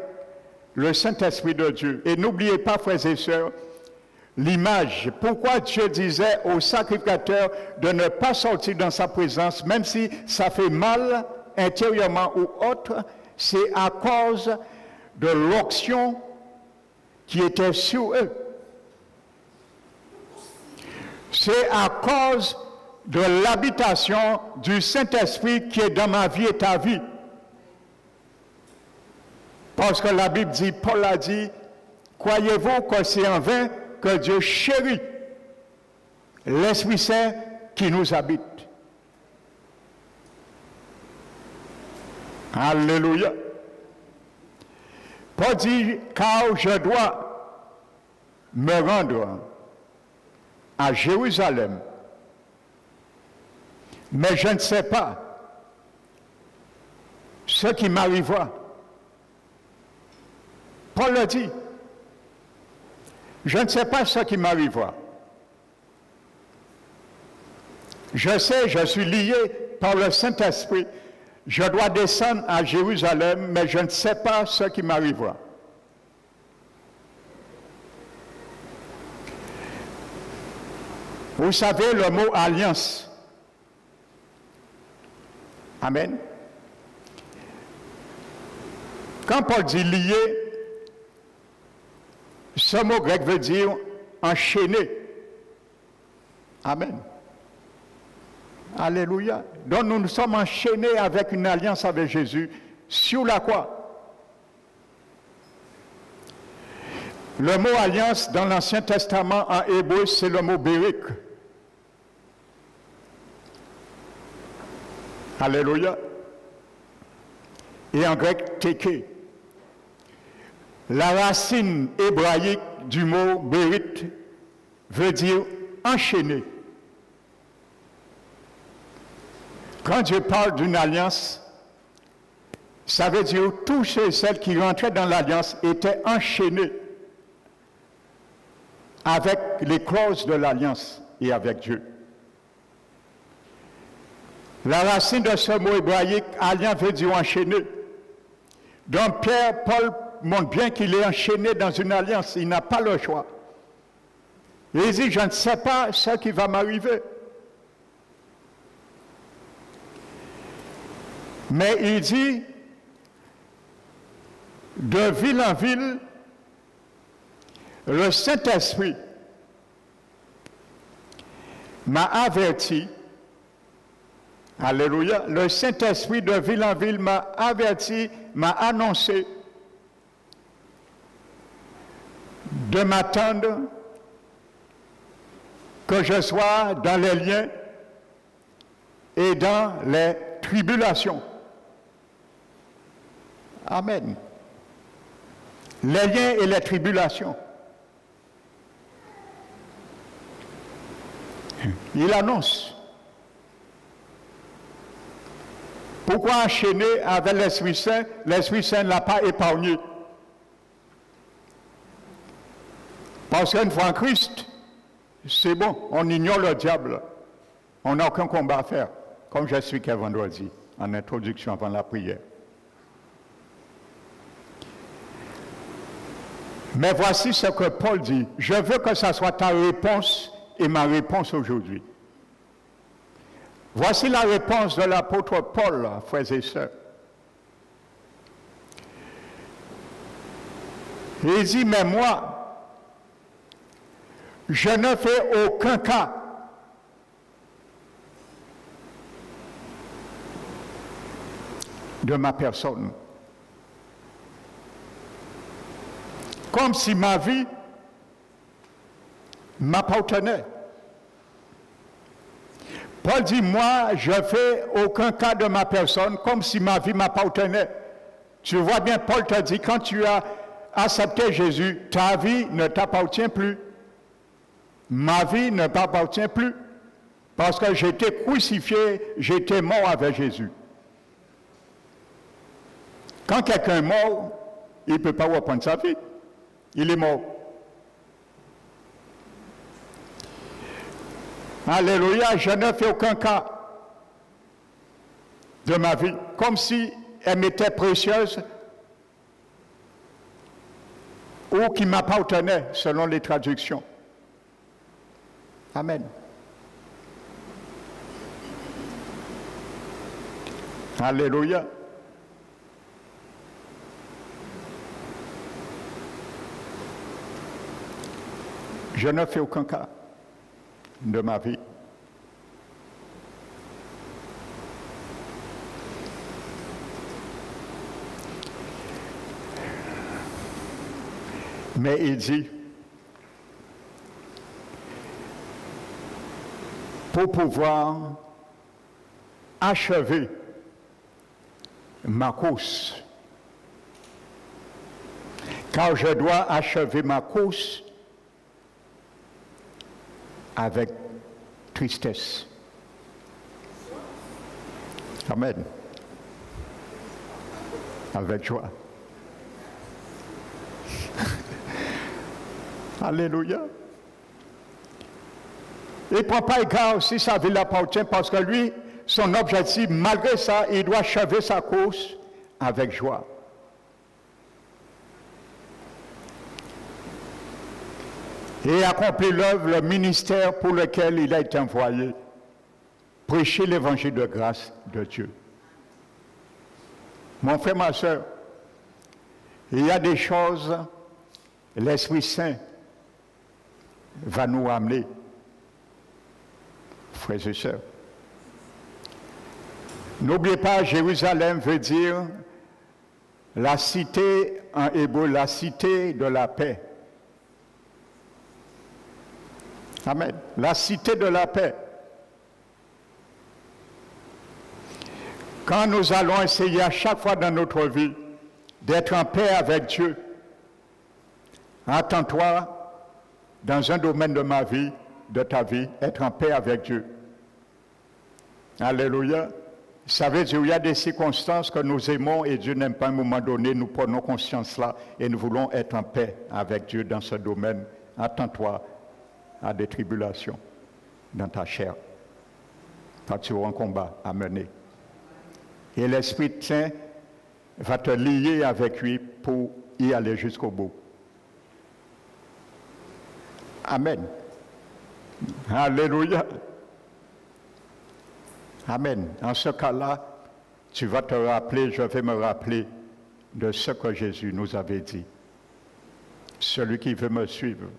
le Saint-Esprit de Dieu. Et n'oubliez pas, frères et sœurs, l'image. Pourquoi Dieu disait au sacrificateur de ne pas sortir dans sa présence, même si ça fait mal intérieurement ou autre, c'est à cause de l'onction qui était sur eux. C'est à cause de l'habitation du Saint-Esprit qui est dans ma vie et ta vie. Parce que la Bible dit, Paul a dit, croyez-vous que c'est en vain que Dieu chérit l'Esprit Saint qui nous habite? Alléluia. Paul dit, car je dois me rendre à Jérusalem, mais je ne sais pas ce qui m'arrivera. Paul le dit, je ne sais pas ce qui m'arrivera. Je sais, je suis lié par le Saint-Esprit. Je dois descendre à Jérusalem, mais je ne sais pas ce qui m'arrivera. Vous savez le mot alliance. Amen. Quand Paul dit lié, ce mot grec veut dire enchaîner. Amen. Alléluia. Donc nous sommes enchaînés avec une alliance avec Jésus sur la croix. Le mot alliance dans l'Ancien Testament en hébreu, c'est le mot bérik. Alléluia. Et en grec, téké. La racine hébraïque du mot bérit veut dire enchaîner. Quand Dieu parle d'une alliance, ça veut dire que tous ceux et celles qui rentraient dans l'alliance étaient enchaînés avec les clauses de l'alliance et avec Dieu. La racine de ce mot hébraïque, alliant, veut dire enchaîner. Donc Pierre, Paul montre bien qu'il est enchaîné dans une alliance, il n'a pas le choix. Et il dit, je ne sais pas ce qui va m'arriver. Mais il dit, de ville en ville, le Saint-Esprit m'a averti, alléluia, le Saint-Esprit de ville en ville m'a averti, m'a annoncé de m'attendre que je sois dans les liens et dans les tribulations. Amen. Les liens et les tribulations. Il annonce. Pourquoi enchaîner avec l'Esprit Saint? L'Esprit Saint ne l'a pas épargné. Parce qu'une fois en Christ, c'est bon, on ignore le diable. On n'a aucun combat à faire, comme j'expliquais vendredi, en introduction avant la prière. Mais voici ce que Paul dit. Je veux que ça soit ta réponse et ma réponse aujourd'hui. Voici la réponse de l'apôtre Paul, frères et sœurs. Il dit, mais moi, je ne fais aucun cas de ma personne. Comme si ma vie m'appartenait. Paul dit, moi, je ne fais aucun cas de ma personne comme si ma vie m'appartenait. Tu vois bien, Paul te dit, quand tu as accepté Jésus, ta vie ne t'appartient plus. Ma vie ne m'appartient plus. Parce que j'étais crucifié, j'étais mort avec Jésus. Quand quelqu'un est mort, il ne peut pas reprendre sa vie. Il est mort. Alléluia, je ne fais aucun cas de ma vie, comme si elle m'était précieuse ou qui m'appartenait, selon les traductions. Amen. Alléluia. Je ne fais aucun cas de ma vie. Mais il dit, pour pouvoir achever ma course, car je dois achever ma course avec tristesse. Amen. Avec joie. Alléluia. Il ne prend pas égard si sa vie l'appartient parce que lui, son objectif, malgré ça, il doit achever sa course avec joie. Et accomplir l'œuvre, le ministère pour lequel il a été envoyé. Prêcher l'évangile de grâce de Dieu. Mon frère, ma soeur, il y a des choses, l'Esprit Saint va nous amener, frères et sœurs. N'oubliez pas, Jérusalem veut dire la cité, en hébreu, la cité de la paix. Amen. La cité de la paix. Quand nous allons essayer à chaque fois dans notre vie d'être en paix avec Dieu, attends-toi dans un domaine de ma vie, de ta vie, être en paix avec Dieu. Alléluia. Ça veut dire qu'il y a des circonstances que nous aimons et Dieu n'aime pas à un moment donné, nous prenons conscience là et nous voulons être en paix avec Dieu dans ce domaine. Attends-toi à des tribulations dans ta chair. quand tu auras un combat à mener. Et l'Esprit Saint va te lier avec lui pour y aller jusqu'au bout. Amen. Alléluia. Amen. En ce cas-là, tu vas te rappeler, je vais me rappeler de ce que Jésus nous avait dit. Celui qui veut me suivre,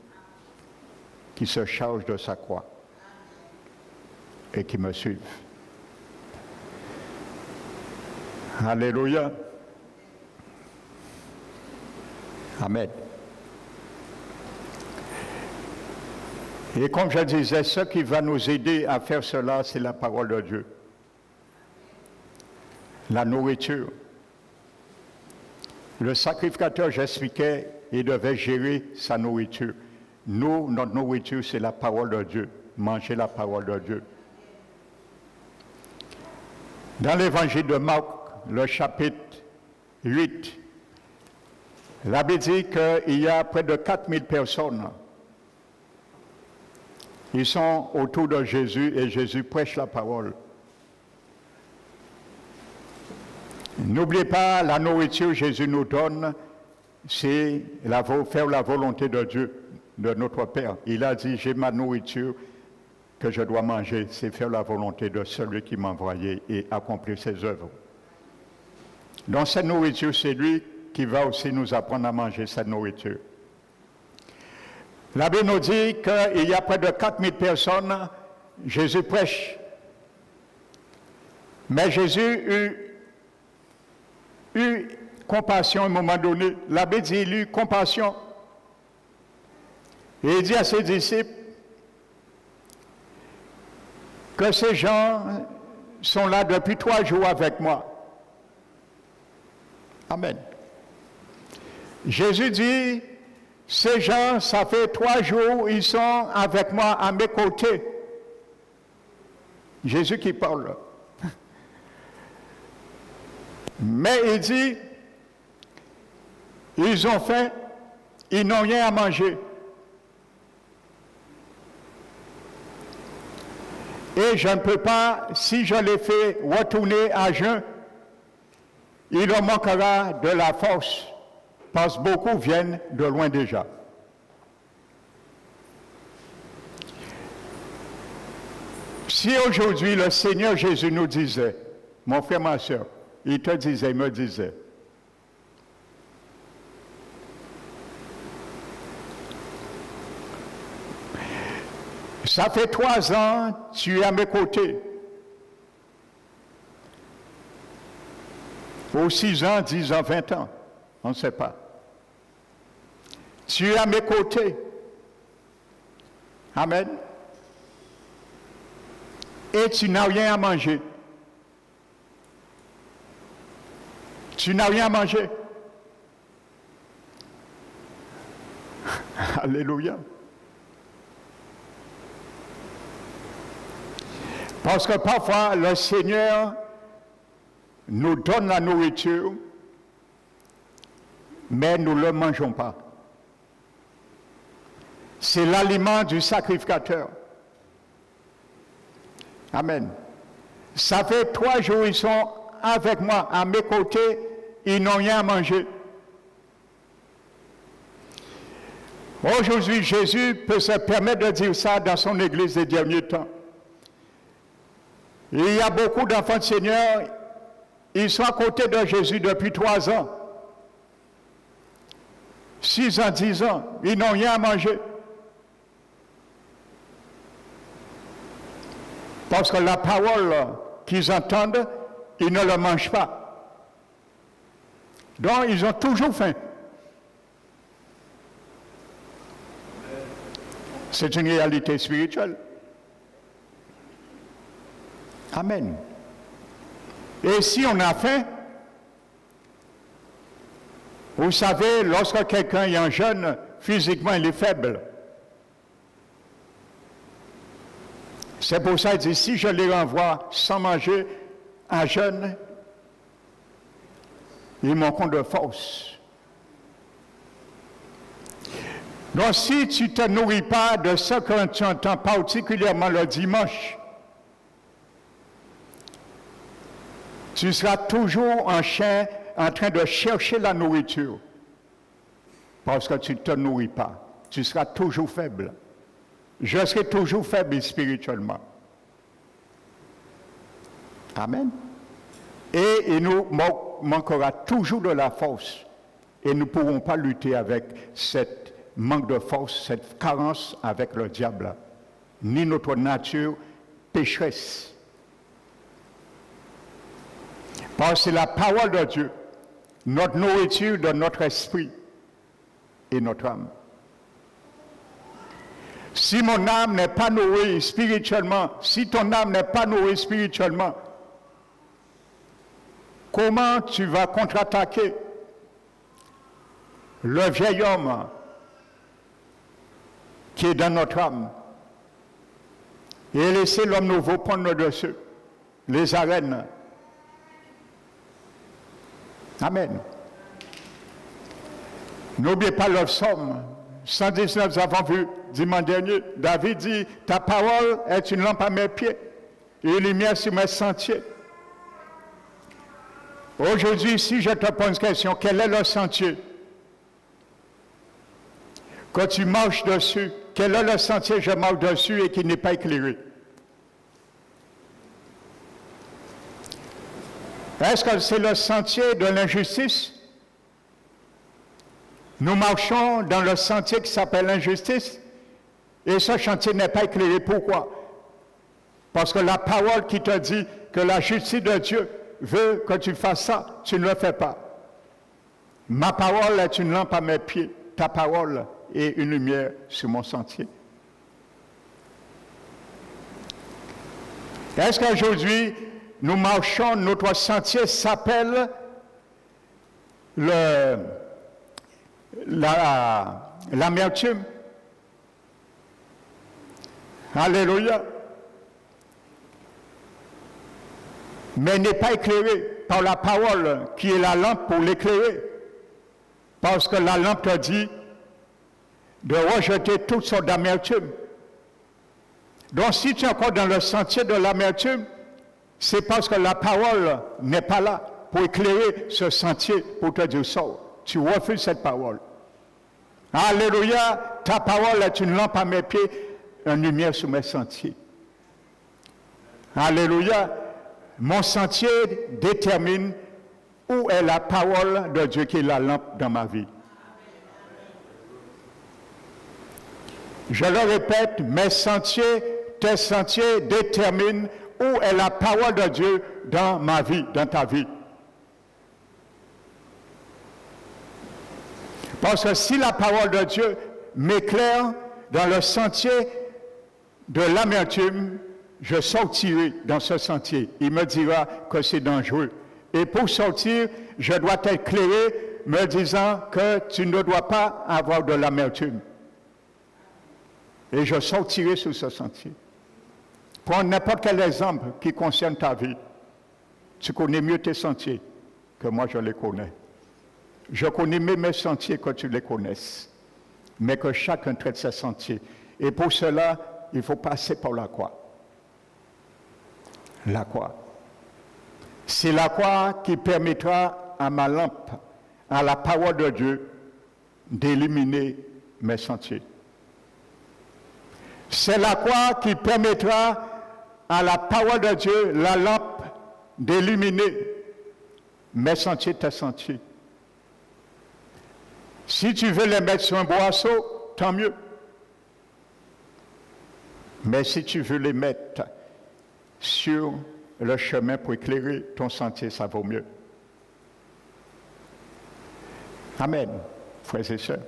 qui se charge de sa croix et qui me suive. Alléluia. Amen. Et comme je disais, ce qui va nous aider à faire cela, c'est la parole de Dieu. La nourriture. Le sacrificateur, j'expliquais, il devait gérer sa nourriture. Nous, notre nourriture, c'est la parole de Dieu. Manger la parole de Dieu. Dans l'évangile de Marc, le chapitre 8, la Bible dit qu'il y a près de 4000 personnes. Ils sont autour de Jésus et Jésus prêche la parole. N'oubliez pas, la nourriture que Jésus nous donne, c'est faire la volonté de Dieu, de notre Père. Il a dit, j'ai ma nourriture que je dois manger, c'est faire la volonté de celui qui m'a envoyé et accomplir ses œuvres. Donc cette nourriture, c'est lui qui va aussi nous apprendre à manger cette nourriture. La Bible nous dit qu'il y a près de 4000 personnes, Jésus prêche. Mais Jésus eut compassion à un moment donné. La Bible dit qu'il eut compassion. Et il dit à ses disciples que ces gens sont là depuis 3 jours avec moi. Amen. Jésus dit, ces gens, ça fait 3 jours, ils sont avec moi à mes côtés. Jésus qui parle. Mais il dit, ils ont faim, ils n'ont rien à manger. Et je ne peux pas, si je les fais retourner à jeun, il leur manquera de la force, parce que beaucoup viennent de loin déjà. Si aujourd'hui le Seigneur Jésus nous disait, mon frère, ma soeur, il te disait, il me disait, ça fait 3 ans, tu es à mes côtés. Ou 6 ans, 10 ans, 20 ans, on ne sait pas. Tu es à mes côtés. Amen. Et tu n'as rien à manger. Tu n'as rien à manger. Alléluia. Parce que parfois, le Seigneur nous donne la nourriture, mais nous ne le mangeons pas. C'est l'aliment du sacrificateur. Amen. Ça fait 3 jours, ils sont avec moi, à mes côtés, ils n'ont rien à manger. Aujourd'hui, Jésus peut se permettre de dire ça dans son Église des derniers temps. Il y a beaucoup d'enfants de Seigneur, ils sont à côté de Jésus depuis 3 ans, 6 ans, 10 ans, ils n'ont rien à manger. Parce que la parole qu'ils entendent, ils ne la mangent pas. Donc, ils ont toujours faim. C'est une réalité spirituelle. Amen. Et si on a faim, vous savez, lorsque quelqu'un est en jeûne, physiquement, il est faible. C'est pour ça qu'il dit, si je les renvoie sans manger, en jeûne, ils manqueront de force. Donc, si tu ne te nourris pas de ce que tu entends particulièrement le dimanche, Tu seras toujours en train de chercher la nourriture. Parce que tu ne te nourris pas. Tu seras toujours faible. Je serai toujours faible spirituellement. Amen. Et il nous manquera toujours de la force. Et nous ne pourrons pas lutter avec cette manque de force, cette carence avec le diable, ni notre nature pécheresse. Parce que c'est la parole de Dieu, notre nourriture de notre esprit et notre âme. Si mon âme n'est pas nourrie spirituellement, si ton âme n'est pas nourrie spirituellement, comment tu vas contre-attaquer le vieil homme qui est dans notre âme et laisser l'homme nouveau prendre le dessus, les arènes. Amen. N'oubliez pas le psaume 119, nous avons vu dimanche dernier, David dit, ta parole est une lampe à mes pieds et une lumière sur mes sentiers. Aujourd'hui, si je te pose une question, quel est le sentier que tu marches dessus? Quel est le sentier que je marche dessus et qui n'est pas éclairé? Est-ce que c'est le sentier de l'injustice? Nous marchons dans le sentier qui s'appelle l'injustice et ce sentier n'est pas éclairé. Pourquoi? Parce que la parole qui te dit que la justice de Dieu veut que tu fasses ça, tu ne le fais pas. Ma parole est une lampe à mes pieds, ta parole est une lumière sur mon sentier. Est-ce qu'aujourd'hui, nous marchons, notre sentier s'appelle l'amertume? Alléluia. Mais n'est pas éclairé par la parole qui est la lampe pour l'éclairer. Parce que la lampe te dit de rejeter toute sorte d'amertume. Donc si tu es encore dans le sentier de l'amertume, c'est parce que la parole n'est pas là pour éclairer ce sentier, pour te dire ça. Tu refuses cette parole. Alléluia, ta parole est une lampe à mes pieds, une lumière sur mes sentiers. Alléluia, mon sentier détermine où est la parole de Dieu qui est la lampe dans ma vie. Je le répète, mes sentiers, tes sentiers déterminent où est la parole de Dieu dans ma vie, dans ta vie. Parce que si la parole de Dieu m'éclaire dans le sentier de l'amertume, je sortirai dans ce sentier. Il me dira que c'est dangereux. Et pour sortir, je dois t'éclairer me disant que tu ne dois pas avoir de l'amertume. Et je sortirai sur ce sentier. Prends n'importe quel exemple qui concerne ta vie. Tu connais mieux tes sentiers que moi je les connais. Je connais mieux mes sentiers que tu les connaisses. Mais que chacun traite ses sentiers. Et pour cela, il faut passer par la croix. La croix. C'est la croix qui permettra à ma lampe, à la parole de Dieu, d'éliminer mes sentiers. C'est la croix qui permettra à la parole de Dieu, la lampe, d'illuminer mes sentiers, tes sentiers. Si tu veux les mettre sur un boisseau, tant mieux. Mais si tu veux les mettre sur le chemin pour éclairer ton sentier, ça vaut mieux. Amen, frères et sœurs.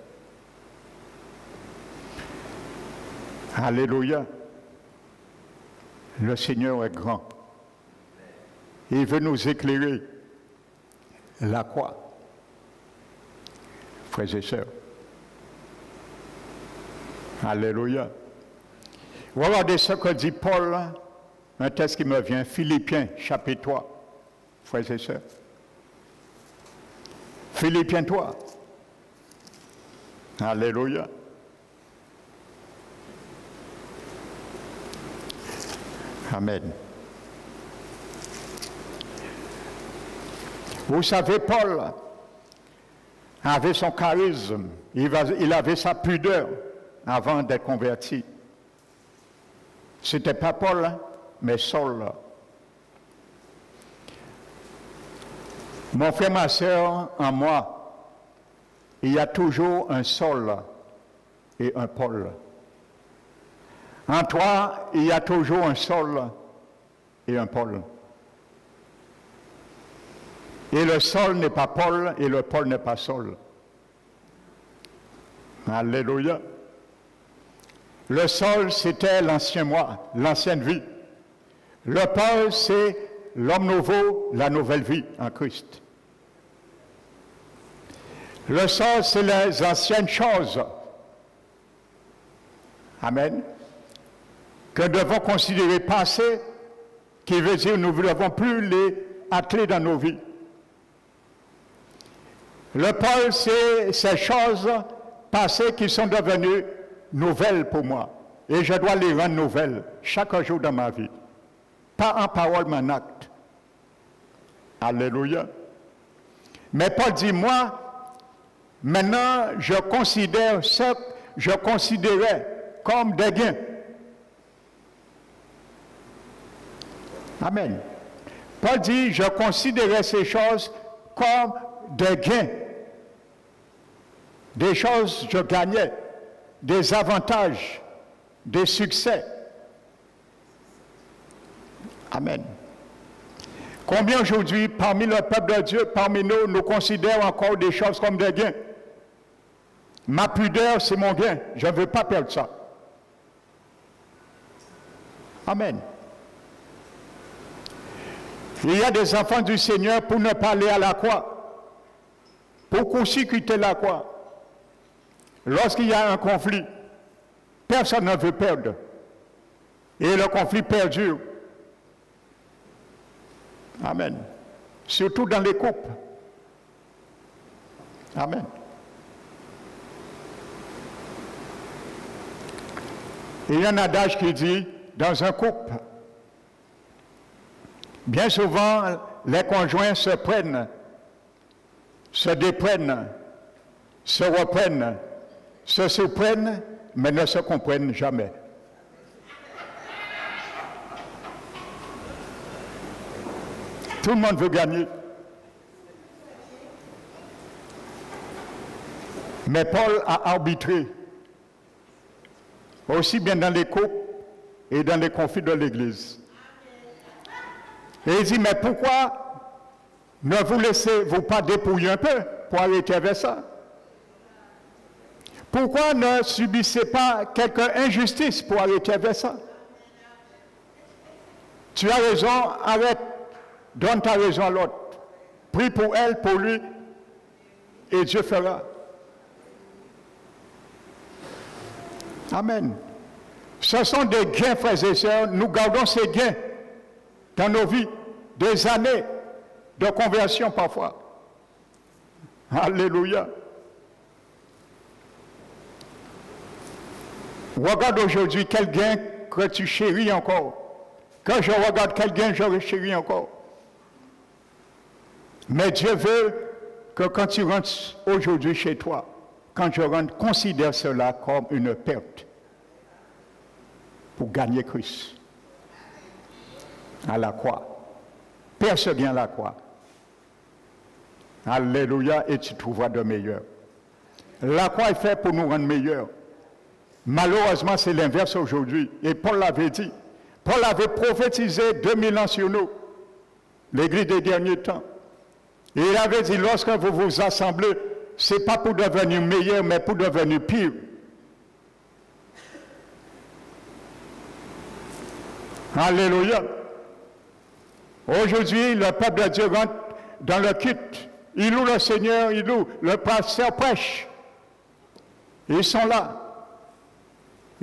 Alléluia. Le Seigneur est grand. Il veut nous éclairer. La croix. Frères et sœurs. Alléluia. Regardez ce que dit Paul, un texte qui me vient, Philippiens, chapitre 3. Frères et sœurs. Philippiens 3. Alléluia. Amen. Vous savez, Paul avait son charisme, il avait sa pudeur avant d'être converti. Ce n'était pas Paul, hein, mais Saul. Mon frère, ma soeur, en moi, il y a toujours un Saul et un Paul. En toi, il y a toujours un Saul et un Paul. Et le Saul n'est pas Paul et le Paul n'est pas Saul. Alléluia. Le Saul, c'était l'ancien moi, l'ancienne vie. Le Paul, c'est l'homme nouveau, la nouvelle vie en Christ. Le Saul, c'est les anciennes choses. Amen. Que nous devons considérer passées, qui veut dire que nous ne devons plus les atteler dans nos vies. Le Paul, c'est ces choses passées qui sont devenues nouvelles pour moi. Et je dois les rendre nouvelles chaque jour dans ma vie. Pas en parole, mais en acte. Alléluia. Mais Paul dit, moi, maintenant, je considère ce que je considérais comme des gains. Amen. Paul dit, je considérais ces choses comme des gains. Des choses que je gagnais, des avantages, des succès. Amen. Combien aujourd'hui, parmi le peuple de Dieu, parmi nous, nous considérons encore des choses comme des gains? Ma pudeur, c'est mon gain. Je ne veux pas perdre ça. Amen. Il y a des enfants du Seigneur pour ne pas aller à la croix, pour consécuter la croix. Lorsqu'il y a un conflit, personne ne veut perdre. Et le conflit perdure. Amen. Surtout dans les couples. Amen. Il y a un adage qui dit, dans un couple, bien souvent, les conjoints se prennent, se déprennent, se reprennent, se surprennent, mais ne se comprennent jamais. Tout le monde veut gagner. Mais Paul a arbitré, aussi bien dans les couples et dans les conflits de l'Église. Et il dit, mais pourquoi ne vous laissez-vous pas dépouiller un peu pour arrêter avec ça? Pourquoi ne subissez pas quelque injustice pour arrêter avec ça? Tu as raison, arrête, donne ta raison à l'autre. Prie pour elle, pour lui, et Dieu fera. Amen. Ce sont des gains, frères et sœurs. Nous gardons ces gains dans nos vies, des années de conversion parfois. Alléluia. Regarde aujourd'hui quel gain que tu chéris encore. Quand je regarde quel gain je chéris encore. Mais Dieu veut que quand tu rentres aujourd'hui chez toi, quand je rentre, considère cela comme une perte pour gagner Christ à la croix. Perds ce gain à la croix. Alléluia, et tu trouveras de meilleur. La croix est faite pour nous rendre meilleurs. Malheureusement, c'est l'inverse aujourd'hui. Et Paul l'avait dit. Paul avait prophétisé 2000 ans sur nous, l'Église des derniers temps. Et il avait dit, lorsque vous vous assemblez, ce n'est pas pour devenir meilleur, mais pour devenir pire. Alléluia. Aujourd'hui, le peuple de Dieu rentre dans le culte. Il loue le Seigneur, il loue. Le pasteur prêche. Ils sont là.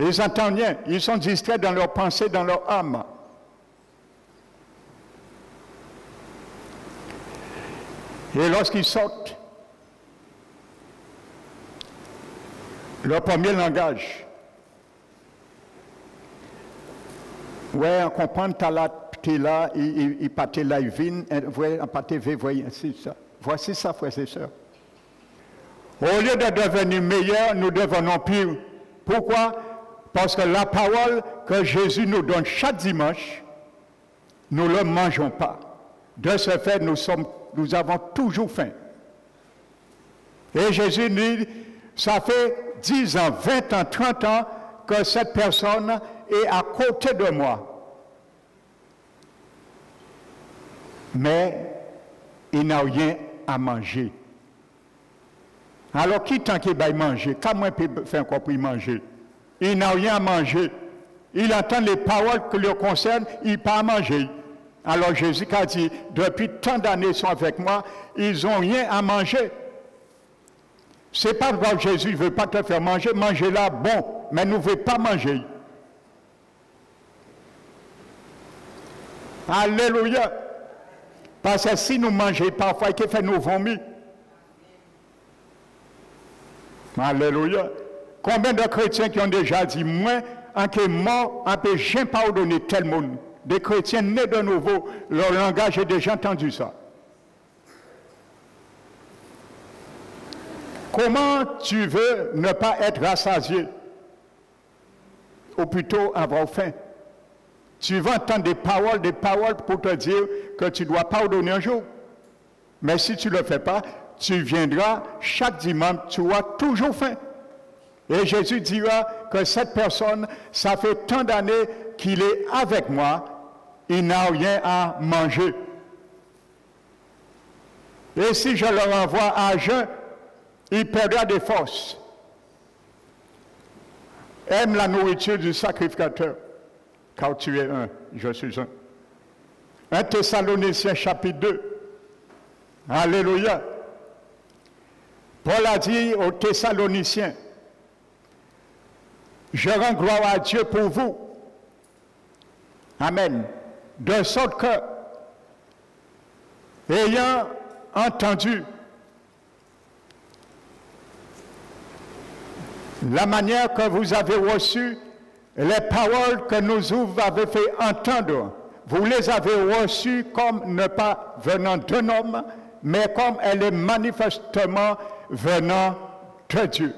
Ils n'entendent rien. Ils sont distraits dans leurs pensées, dans leur âme. Et lorsqu'ils sortent, leur premier langage, ouais, on comprend tu es là, il pâté là, il vient, voyez, c'est ça. Voici ça, frères et sœurs. Au lieu de devenir meilleurs, nous devenons pires. Pourquoi? Parce que la parole que Jésus nous donne chaque dimanche, nous ne le mangeons pas. De ce fait, nous avons toujours faim. Et Jésus dit, ça fait 10 ans, 20 ans, 30 ans que cette personne est à côté de moi. Mais il n'a rien à manger. Alors, qui tant qu'il va manger? Comment il peut faire encore pour manger? Il n'a rien à manger. Il entend les paroles qui le concernent, il n'a pas à manger. Alors Jésus a dit, depuis tant d'années ils sont avec moi, ils n'ont rien à manger. Ce n'est pas parce que Jésus ne veut pas te faire manger, manger là, bon, mais nous ne veut pas manger. Alléluia. Parce que si nous mangeons parfois, il fait nous vomir. Alléluia. Combien de chrétiens qui ont déjà dit, moi, en qui est mort, on ne peut jamais pardonner tel monde. Des chrétiens nés de nouveau, leur langage, j'ai déjà entendu ça. Comment tu veux ne pas être rassasié? Ou plutôt avoir faim? Tu vas entendre des paroles pour te dire que tu dois pardonner un jour. Mais si tu ne le fais pas, tu viendras chaque dimanche, tu auras toujours faim. Et Jésus dira que cette personne, ça fait tant d'années qu'il est avec moi, il n'a rien à manger. Et si je le renvoie à jeun, il perdra des forces. Aime la nourriture du sacrificateur, car tu es un, je suis un. 1 Thessaloniciens chapitre 2. Alléluia. Paul a dit aux Thessaloniciens, je rends gloire à Dieu pour vous. Amen. De sorte que, ayant entendu la manière que vous avez reçu, les paroles que nous vous avons fait entendre, vous les avez reçues comme ne pas venant d'un homme, mais comme elle est manifestement venant de Dieu.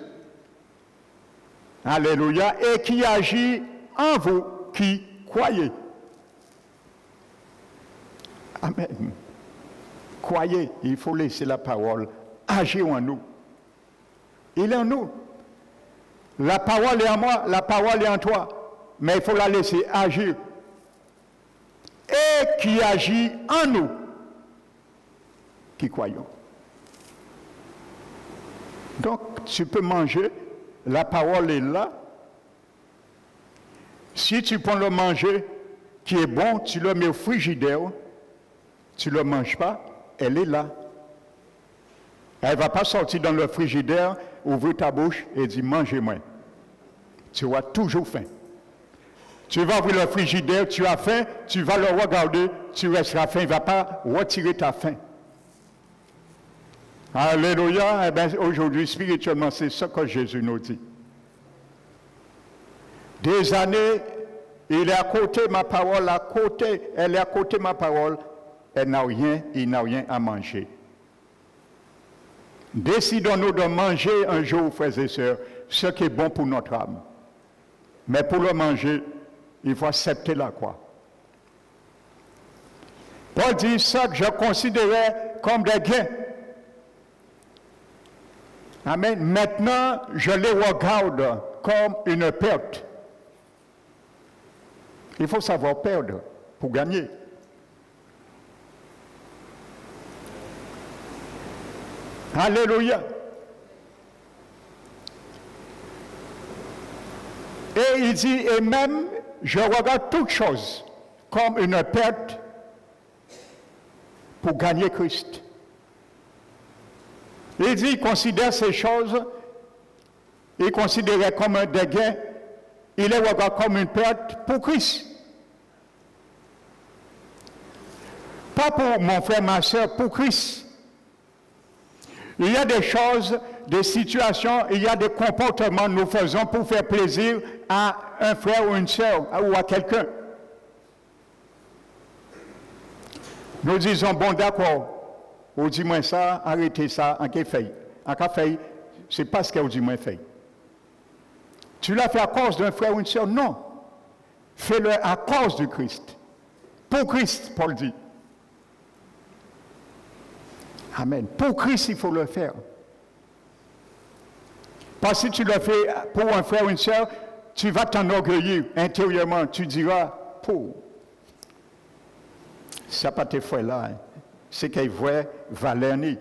Alléluia. Et qui agit en vous qui croyez. Amen. Croyez, il faut laisser la parole agir en nous. Il est en nous. La parole est en moi, la parole est en toi. Mais il faut la laisser agir. Et qui agit en nous qui croyons. Donc, tu peux manger, la parole est là. Si tu prends le manger qui est bon, tu le mets au frigidaire, tu ne le manges pas, elle est là. Elle ne va pas sortir dans le frigidaire, ouvrir ta bouche et dire mangez-moi. Tu auras toujours faim. Tu vas ouvrir le frigidaire, tu as faim, tu vas le regarder, tu resteras faim, il ne va pas retirer ta faim. Alléluia. Eh bien, aujourd'hui, spirituellement, c'est ce que Jésus nous dit. Des années, il est à côté de ma parole, elle est à côté de ma parole, il n'a rien à manger. Décidons-nous de manger un jour, frères et sœurs, ce qui est bon pour notre âme. Mais pour le manger, il faut accepter la croix. Paul dit ça que je considérais comme des gains. Amen. Maintenant, je les regarde comme une perte. Il faut savoir perdre pour gagner. Alléluia. Et il dit, et même, je regarde toutes choses comme une perte pour gagner Christ. Il dit, il considère ces choses, il considérait comme un dégain, il les regarde comme une perte pour Christ. Pas pour mon frère, ma soeur, pour Christ. Il y a des choses, des situations, il y a des comportements que nous faisons pour faire plaisir à un frère ou une soeur ou à quelqu'un. Nous disons, bon d'accord, on dit moi ça, arrêtez ça, en qu'a fait. En qu'a fait, c'est pas ce qu'on dit moi fait. Tu l'as fait à cause d'un frère ou une sœur? Non. Fais-le à cause du Christ. Pour Christ, Paul dit. Amen. Pour Christ, il faut le faire. Parce que si tu le fais pour un frère ou une sœur, tu vas t'enorgueillir intérieurement. Tu diras, pour. Ça pas tes frères là. Hein. C'est qu'ils voient Valérie.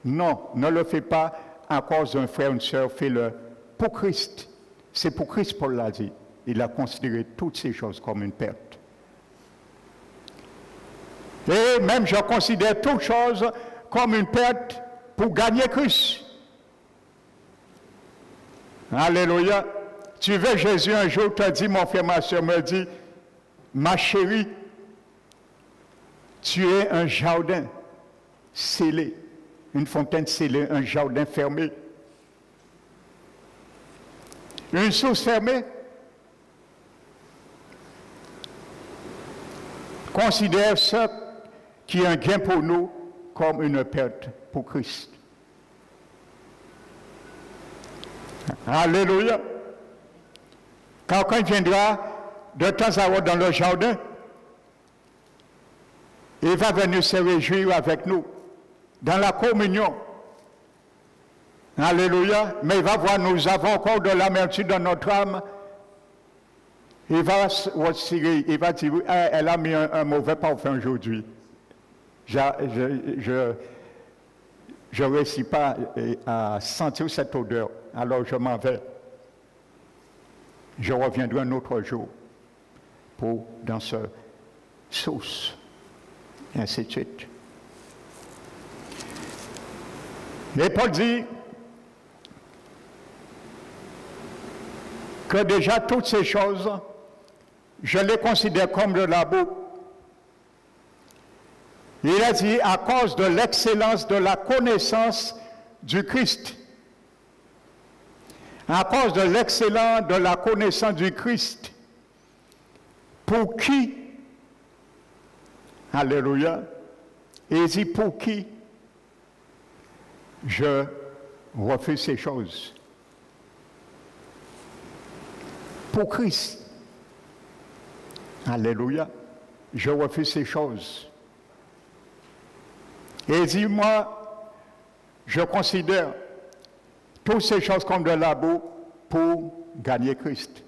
Non, ne le fais pas à cause d'un frère ou une sœur. Fais-le pour Christ. C'est pour Christ, Paul l'a dit. Il a considéré toutes ces choses comme une perte. Et même je considère toutes choses comme une perte pour gagner Christ. Alléluia. Tu veux Jésus un jour t'a dit, mon frère, ma soeur me dit, ma chérie, tu es un jardin scellé, une fontaine scellée, un jardin fermé. Une source fermée. Considère ce qui est un gain pour nous comme une perte pour Christ. Alléluia. Quand quelqu'un viendra de temps à autre dans le jardin, il va venir se réjouir avec nous dans la communion. Alléluia. Mais il va voir, nous avons encore de l'amertume dans notre âme. Il va retirer, il va dire, elle a mis un mauvais parfum aujourd'hui. Je ne réussis pas à sentir cette odeur, alors je m'en vais. Je reviendrai un autre jour pour dans ce sauce, et ainsi de suite. Et Paul dit que déjà toutes ces choses, je les considère comme de la boue. Il a dit à cause de l'excellence de la connaissance du Christ. À cause de l'excellence de la connaissance du Christ. Pour qui? Alléluia. Et il dit pour qui je refuse ces choses. Pour Christ. Alléluia. Je refuse ces choses. Et dis-moi, je considère toutes ces choses comme de la boue pour gagner Christ.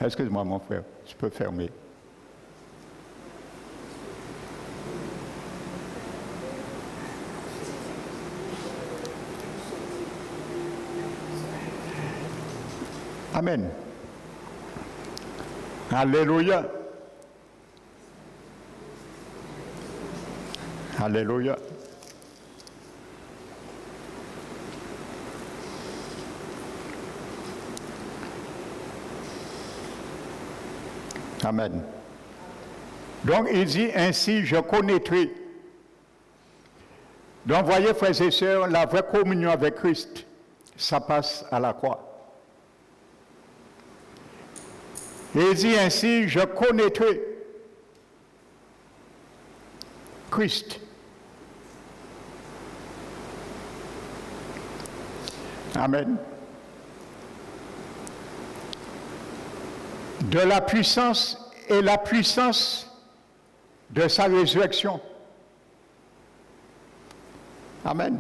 Excuse-moi mon frère, je peux fermer. Amen. Alléluia. Alléluia. Amen. Donc il dit ainsi, je connaîtrai. Donc voyez frères et sœurs, la vraie communion avec Christ, ça passe à la croix. Et il dit ainsi, je connaîtrai Christ. Amen. De la puissance et la puissance de sa résurrection. Amen.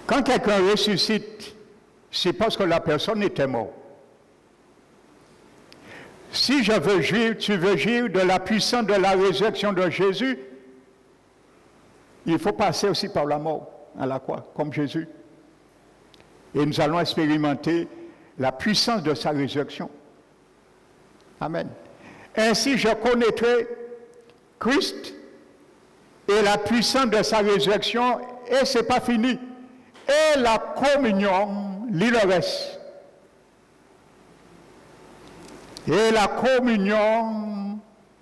Quand quelqu'un ressuscite, c'est parce que la personne était morte. Si je veux jouir, tu veux jouir de la puissance de la résurrection de Jésus, il faut passer aussi par la mort à la croix, comme Jésus. Et nous allons expérimenter la puissance de sa résurrection. Amen. Ainsi, je connaîtrai Christ et la puissance de sa résurrection, et ce n'est pas fini. Et la communion, il le reste. Et la communion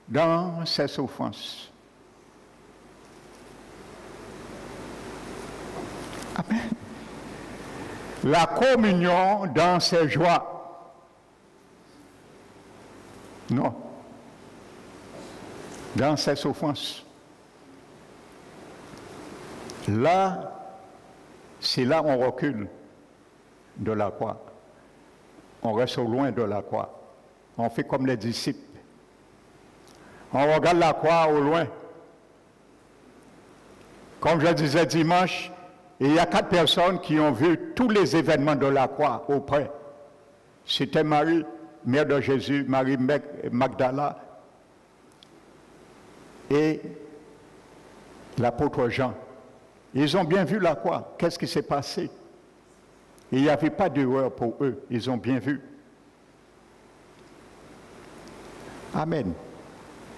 dans ses souffrances. Amen. La communion dans ses joies. Non. dans ses souffrances. Là, c'est là on recule de la croix. On reste au loin de la croix. On fait comme les disciples. On regarde la croix au loin. Comme je disais dimanche, il y a 4 personnes qui ont vu tous les événements de la croix auprès. C'était Marie, mère de Jésus, Marie Magdala et l'apôtre Jean. Ils ont bien vu la croix. Qu'est-ce qui s'est passé? Il n'y avait pas d'erreur pour eux. Ils ont bien vu. Amen.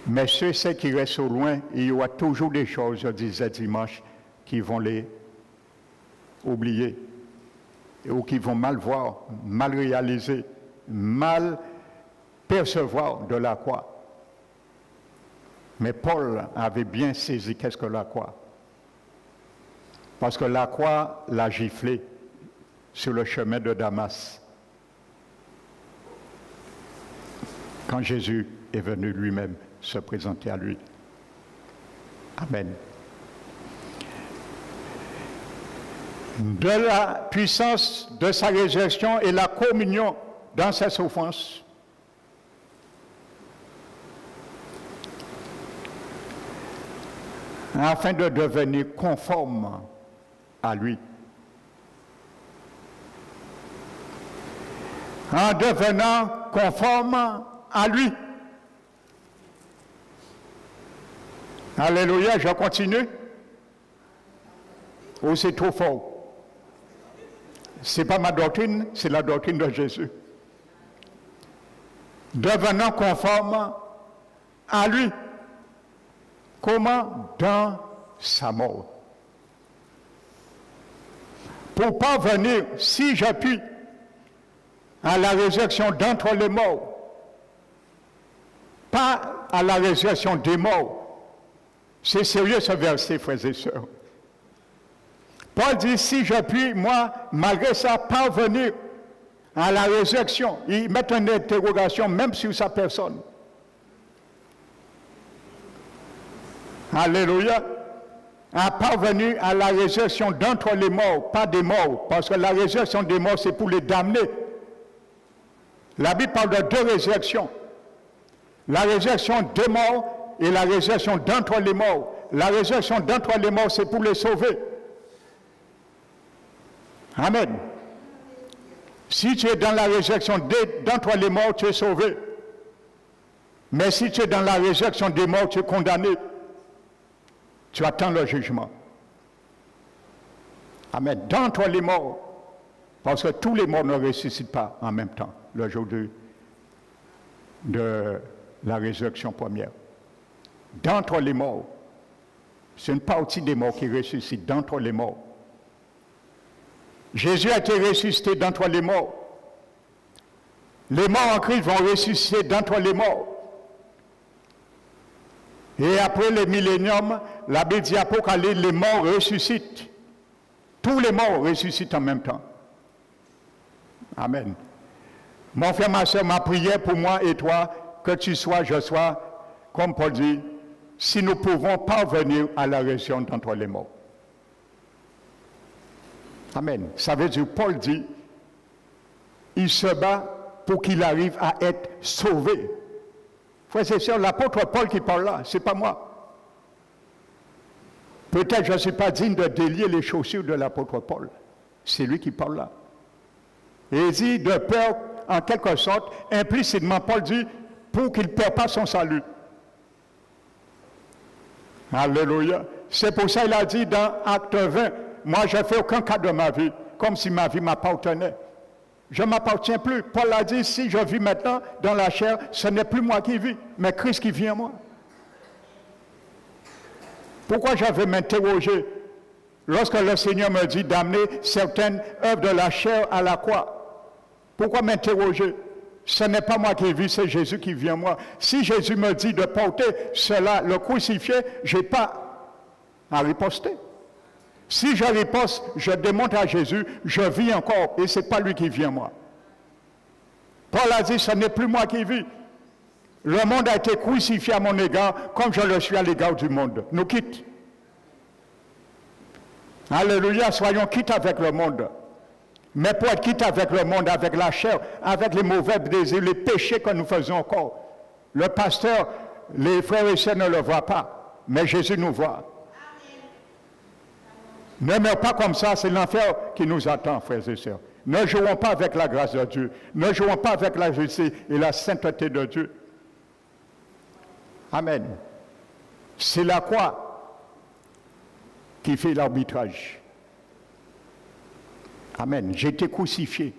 Mais ceux qui restent au loin, il y aura toujours des choses, je disais dimanche, qui vont les oublier ou qui vont mal voir, mal réaliser, mal percevoir de la croix. Mais Paul avait bien saisi qu'est-ce que la croix. Parce que la croix l'a giflé sur le chemin de Damas. Quand Jésus est venu lui-même se présenter à lui. Amen. De la puissance de sa résurrection et la communion dans ses souffrances. Afin de devenir conforme à lui. En devenant conforme à lui. Alléluia, je continue. Ou c'est trop fort? Ce n'est pas ma doctrine, c'est la doctrine de Jésus. Devenant conforme à lui. Comment? Dans sa mort. Pour parvenir, si j'appuie à la résurrection d'entre les morts, pas à la résurrection des morts. C'est sérieux ce verset, frères et sœurs. Paul dit, si je puis, moi, malgré ça, parvenir à la résurrection, il met une interrogation même sur sa personne. Alléluia. À parvenir à la résurrection d'entre les morts, pas des morts, parce que la résurrection des morts, c'est pour les damnés. La Bible parle de 2 résurrections. La résurrection des morts et la résurrection d'entre les morts. La résurrection d'entre les morts, c'est pour les sauver. Amen. Si tu es dans la résurrection d'entre les morts, tu es sauvé. Mais si tu es dans la résurrection des morts, tu es condamné. Tu attends le jugement. Amen. D'entre les morts. Parce que tous les morts ne ressuscitent pas en même temps, le jour de la résurrection première. D'entre les morts. C'est une partie des morts qui ressuscitent, d'entre les morts. Jésus a été ressuscité d'entre les morts. Les morts en Christ vont ressusciter d'entre les morts. Et après le millénium, la Bible dit Apocalypse, les morts ressuscitent. Tous les morts ressuscitent en même temps. Amen. Mon frère, ma soeur, ma prière pour moi et toi, que tu sois, je sois, comme Paul dit, si nous pouvons parvenir à la résurrection d'entre les morts. Amen. Ça veut dire, Paul dit, il se bat pour qu'il arrive à être sauvé. Frères et sœurs, l'apôtre Paul qui parle là, ce n'est pas moi. Peut-être je ne suis pas digne de délier les chaussures de l'apôtre Paul. C'est lui qui parle là. Et il dit, de peur, en quelque sorte, implicitement, Paul dit, pour qu'il ne perde pas son salut. Alléluia. C'est pour ça qu'il a dit dans Acte 20, moi je ne fais aucun cas de ma vie, comme si ma vie m'appartenait. Je ne m'appartiens plus. Paul a dit, si je vis maintenant dans la chair, ce n'est plus moi qui vis, mais Christ qui vit en moi. Pourquoi je vais m'interroger lorsque le Seigneur me dit d'amener certaines œuvres de la chair à la croix? Pourquoi m'interroger? Ce n'est pas moi qui vis, c'est Jésus qui vit en moi. Si Jésus me dit de porter cela, le crucifié, je n'ai pas à riposter. Si je riposte, je démontre à Jésus, je vis encore, et ce n'est pas lui qui vit en moi. Paul a dit, ce n'est plus moi qui vis, Le monde a été crucifié à mon égard comme je le suis à l'égard du monde. Nous quitte. Alléluia, soyons quittes avec le monde. Mais pour être quitte avec le monde, avec la chair, avec les mauvais désirs, les péchés que nous faisons encore, le pasteur, les frères et sœurs ne le voient pas, mais Jésus nous voit. Ne meurs pas comme ça, c'est l'enfer qui nous attend, frères et sœurs. Ne jouons pas avec la grâce de Dieu. Ne jouons pas avec la justice et la sainteté de Dieu. Amen. C'est la croix qui fait l'arbitrage. Amen. J'ai été crucifié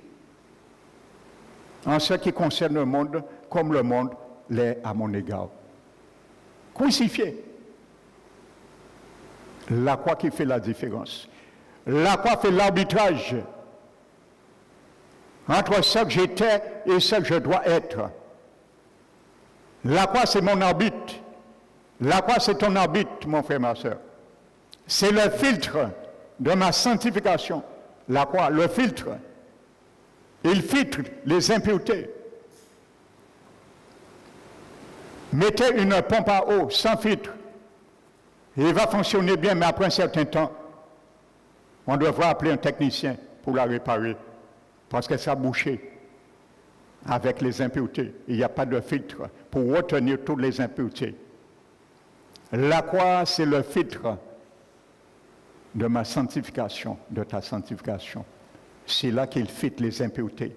en ce qui concerne le monde, comme le monde l'est à mon égard. Crucifié. La croix qui fait la différence. La croix fait l'arbitrage entre ce que j'étais et ce que je dois être. La croix, c'est mon arbitre. La croix, c'est ton arbitre, mon frère, ma soeur. C'est le filtre de ma sanctification. La croix, le filtre. Il filtre les impuretés. Mettez une pompe à eau sans filtre. Il va fonctionner bien, mais après un certain temps, on devra appeler un technicien pour la réparer. Parce que ça a bouché avec les impuretés. Il n'y a pas de filtre pour retenir toutes les impuretés. La croix, c'est le filtre de ma sanctification, de ta sanctification. C'est là qu'il filtre les impuretés.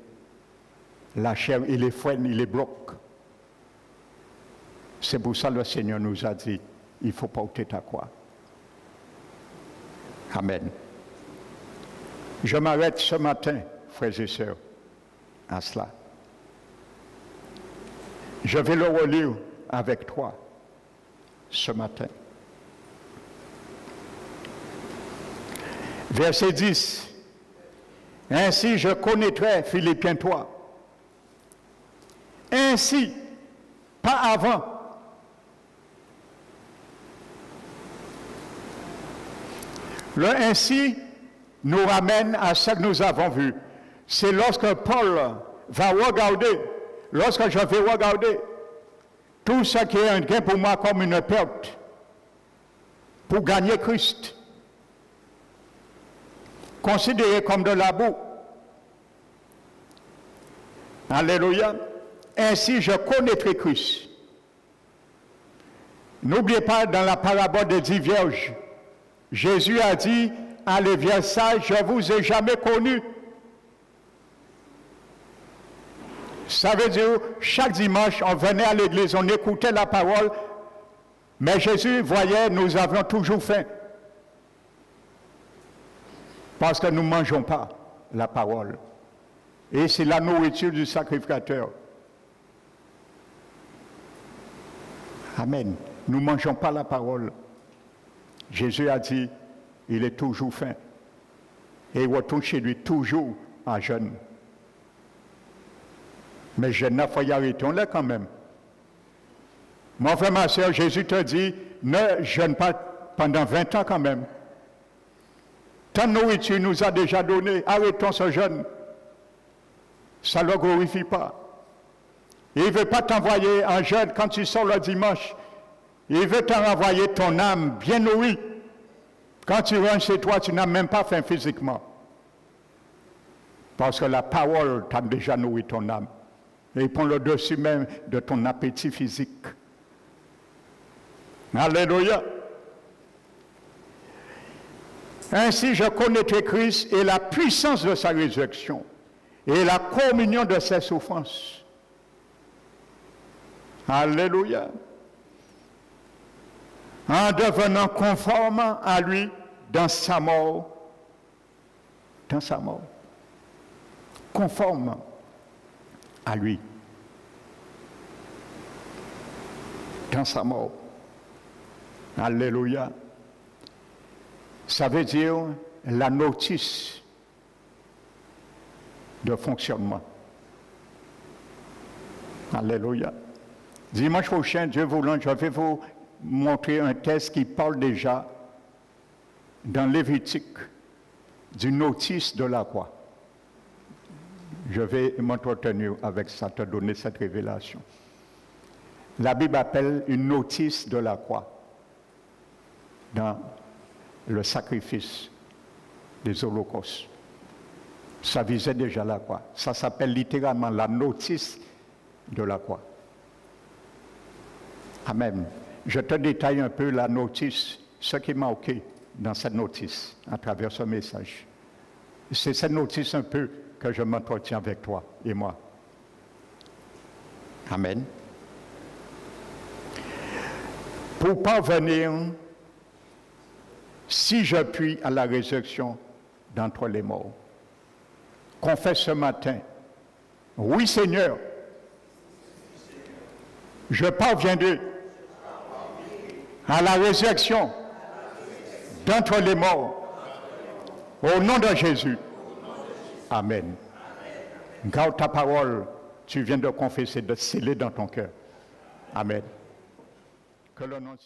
La chair, il les freine, il les bloque. C'est pour ça que le Seigneur nous a dit, il faut porter ta croix. Amen. Je m'arrête ce matin, frères et sœurs, à cela. Je vais le relire avec toi ce matin. Verset 10. Ainsi je connaîtrai, Philippiens 3. Ainsi, pas avant. Le ainsi nous ramène à ce que nous avons vu. C'est lorsque Paul va regarder, lorsque je vais regarder tout ce qui est un gain pour moi comme une perte, pour gagner Christ, considéré comme de la boue. Alléluia. Ainsi je connaîtrai Christ. N'oubliez pas dans la parabole des 10 vierges, Jésus a dit à les vierges sages, je ne vous ai jamais connus. Ça veut dire, chaque dimanche, on venait à l'église, on écoutait la parole, mais Jésus voyait, nous avions toujours faim. Parce que nous ne mangeons pas la parole. Et c'est la nourriture du sacrificateur. Amen. Nous ne mangeons pas la parole. Jésus a dit, il est toujours faim. Et il retourne chez lui toujours en jeûne. Mais je n'ai pas y arrêter quand même. Mon frère, ma soeur, Jésus te dit, ne jeûne pas pendant 20 ans quand même. Tant de nourriture nous a déjà donné, arrêtons ce jeûne. Ça ne le glorifie pas. Il ne veut pas t'envoyer en jeûne quand tu sors le dimanche. Il veut t'envoyer ton âme bien nourrie. Quand tu rentres chez toi, tu n'as même pas faim physiquement. Parce que la parole t'a déjà nourri ton âme. Et il prend le dessus même de ton appétit physique. Alléluia. Ainsi, je connaîtrai Christ et la puissance de sa résurrection et la communion de ses souffrances. Alléluia. En devenant conforme à lui dans sa mort. Dans sa mort. Conforme à lui. Dans sa mort. Alléluia. Ça veut dire la notice de fonctionnement. Alléluia. Dimanche prochain, Dieu voulant, je vais vous montrer un texte qui parle déjà dans Lévitique du notice de la croix. Je vais m'entretenir avec ça, te donner cette révélation. la Bible appelle une notice de la croix dans le sacrifice des holocaustes. Ça visait déjà la croix. Ça s'appelle littéralement la notice de la croix. Amen. Je te détaille un peu la notice, ce qui est marqué dans cette notice à travers ce message. C'est cette notice un peu que je m'entretiens avec toi et moi. Amen. Pour parvenir, si je puis à la résurrection d'entre les morts, confesse ce matin, oui Seigneur, je parviendrai à la résurrection d'entre les morts, au nom de Jésus. Amen. Garde ta parole, tu viens de confesser, de sceller dans ton cœur. Amen. Que le nom de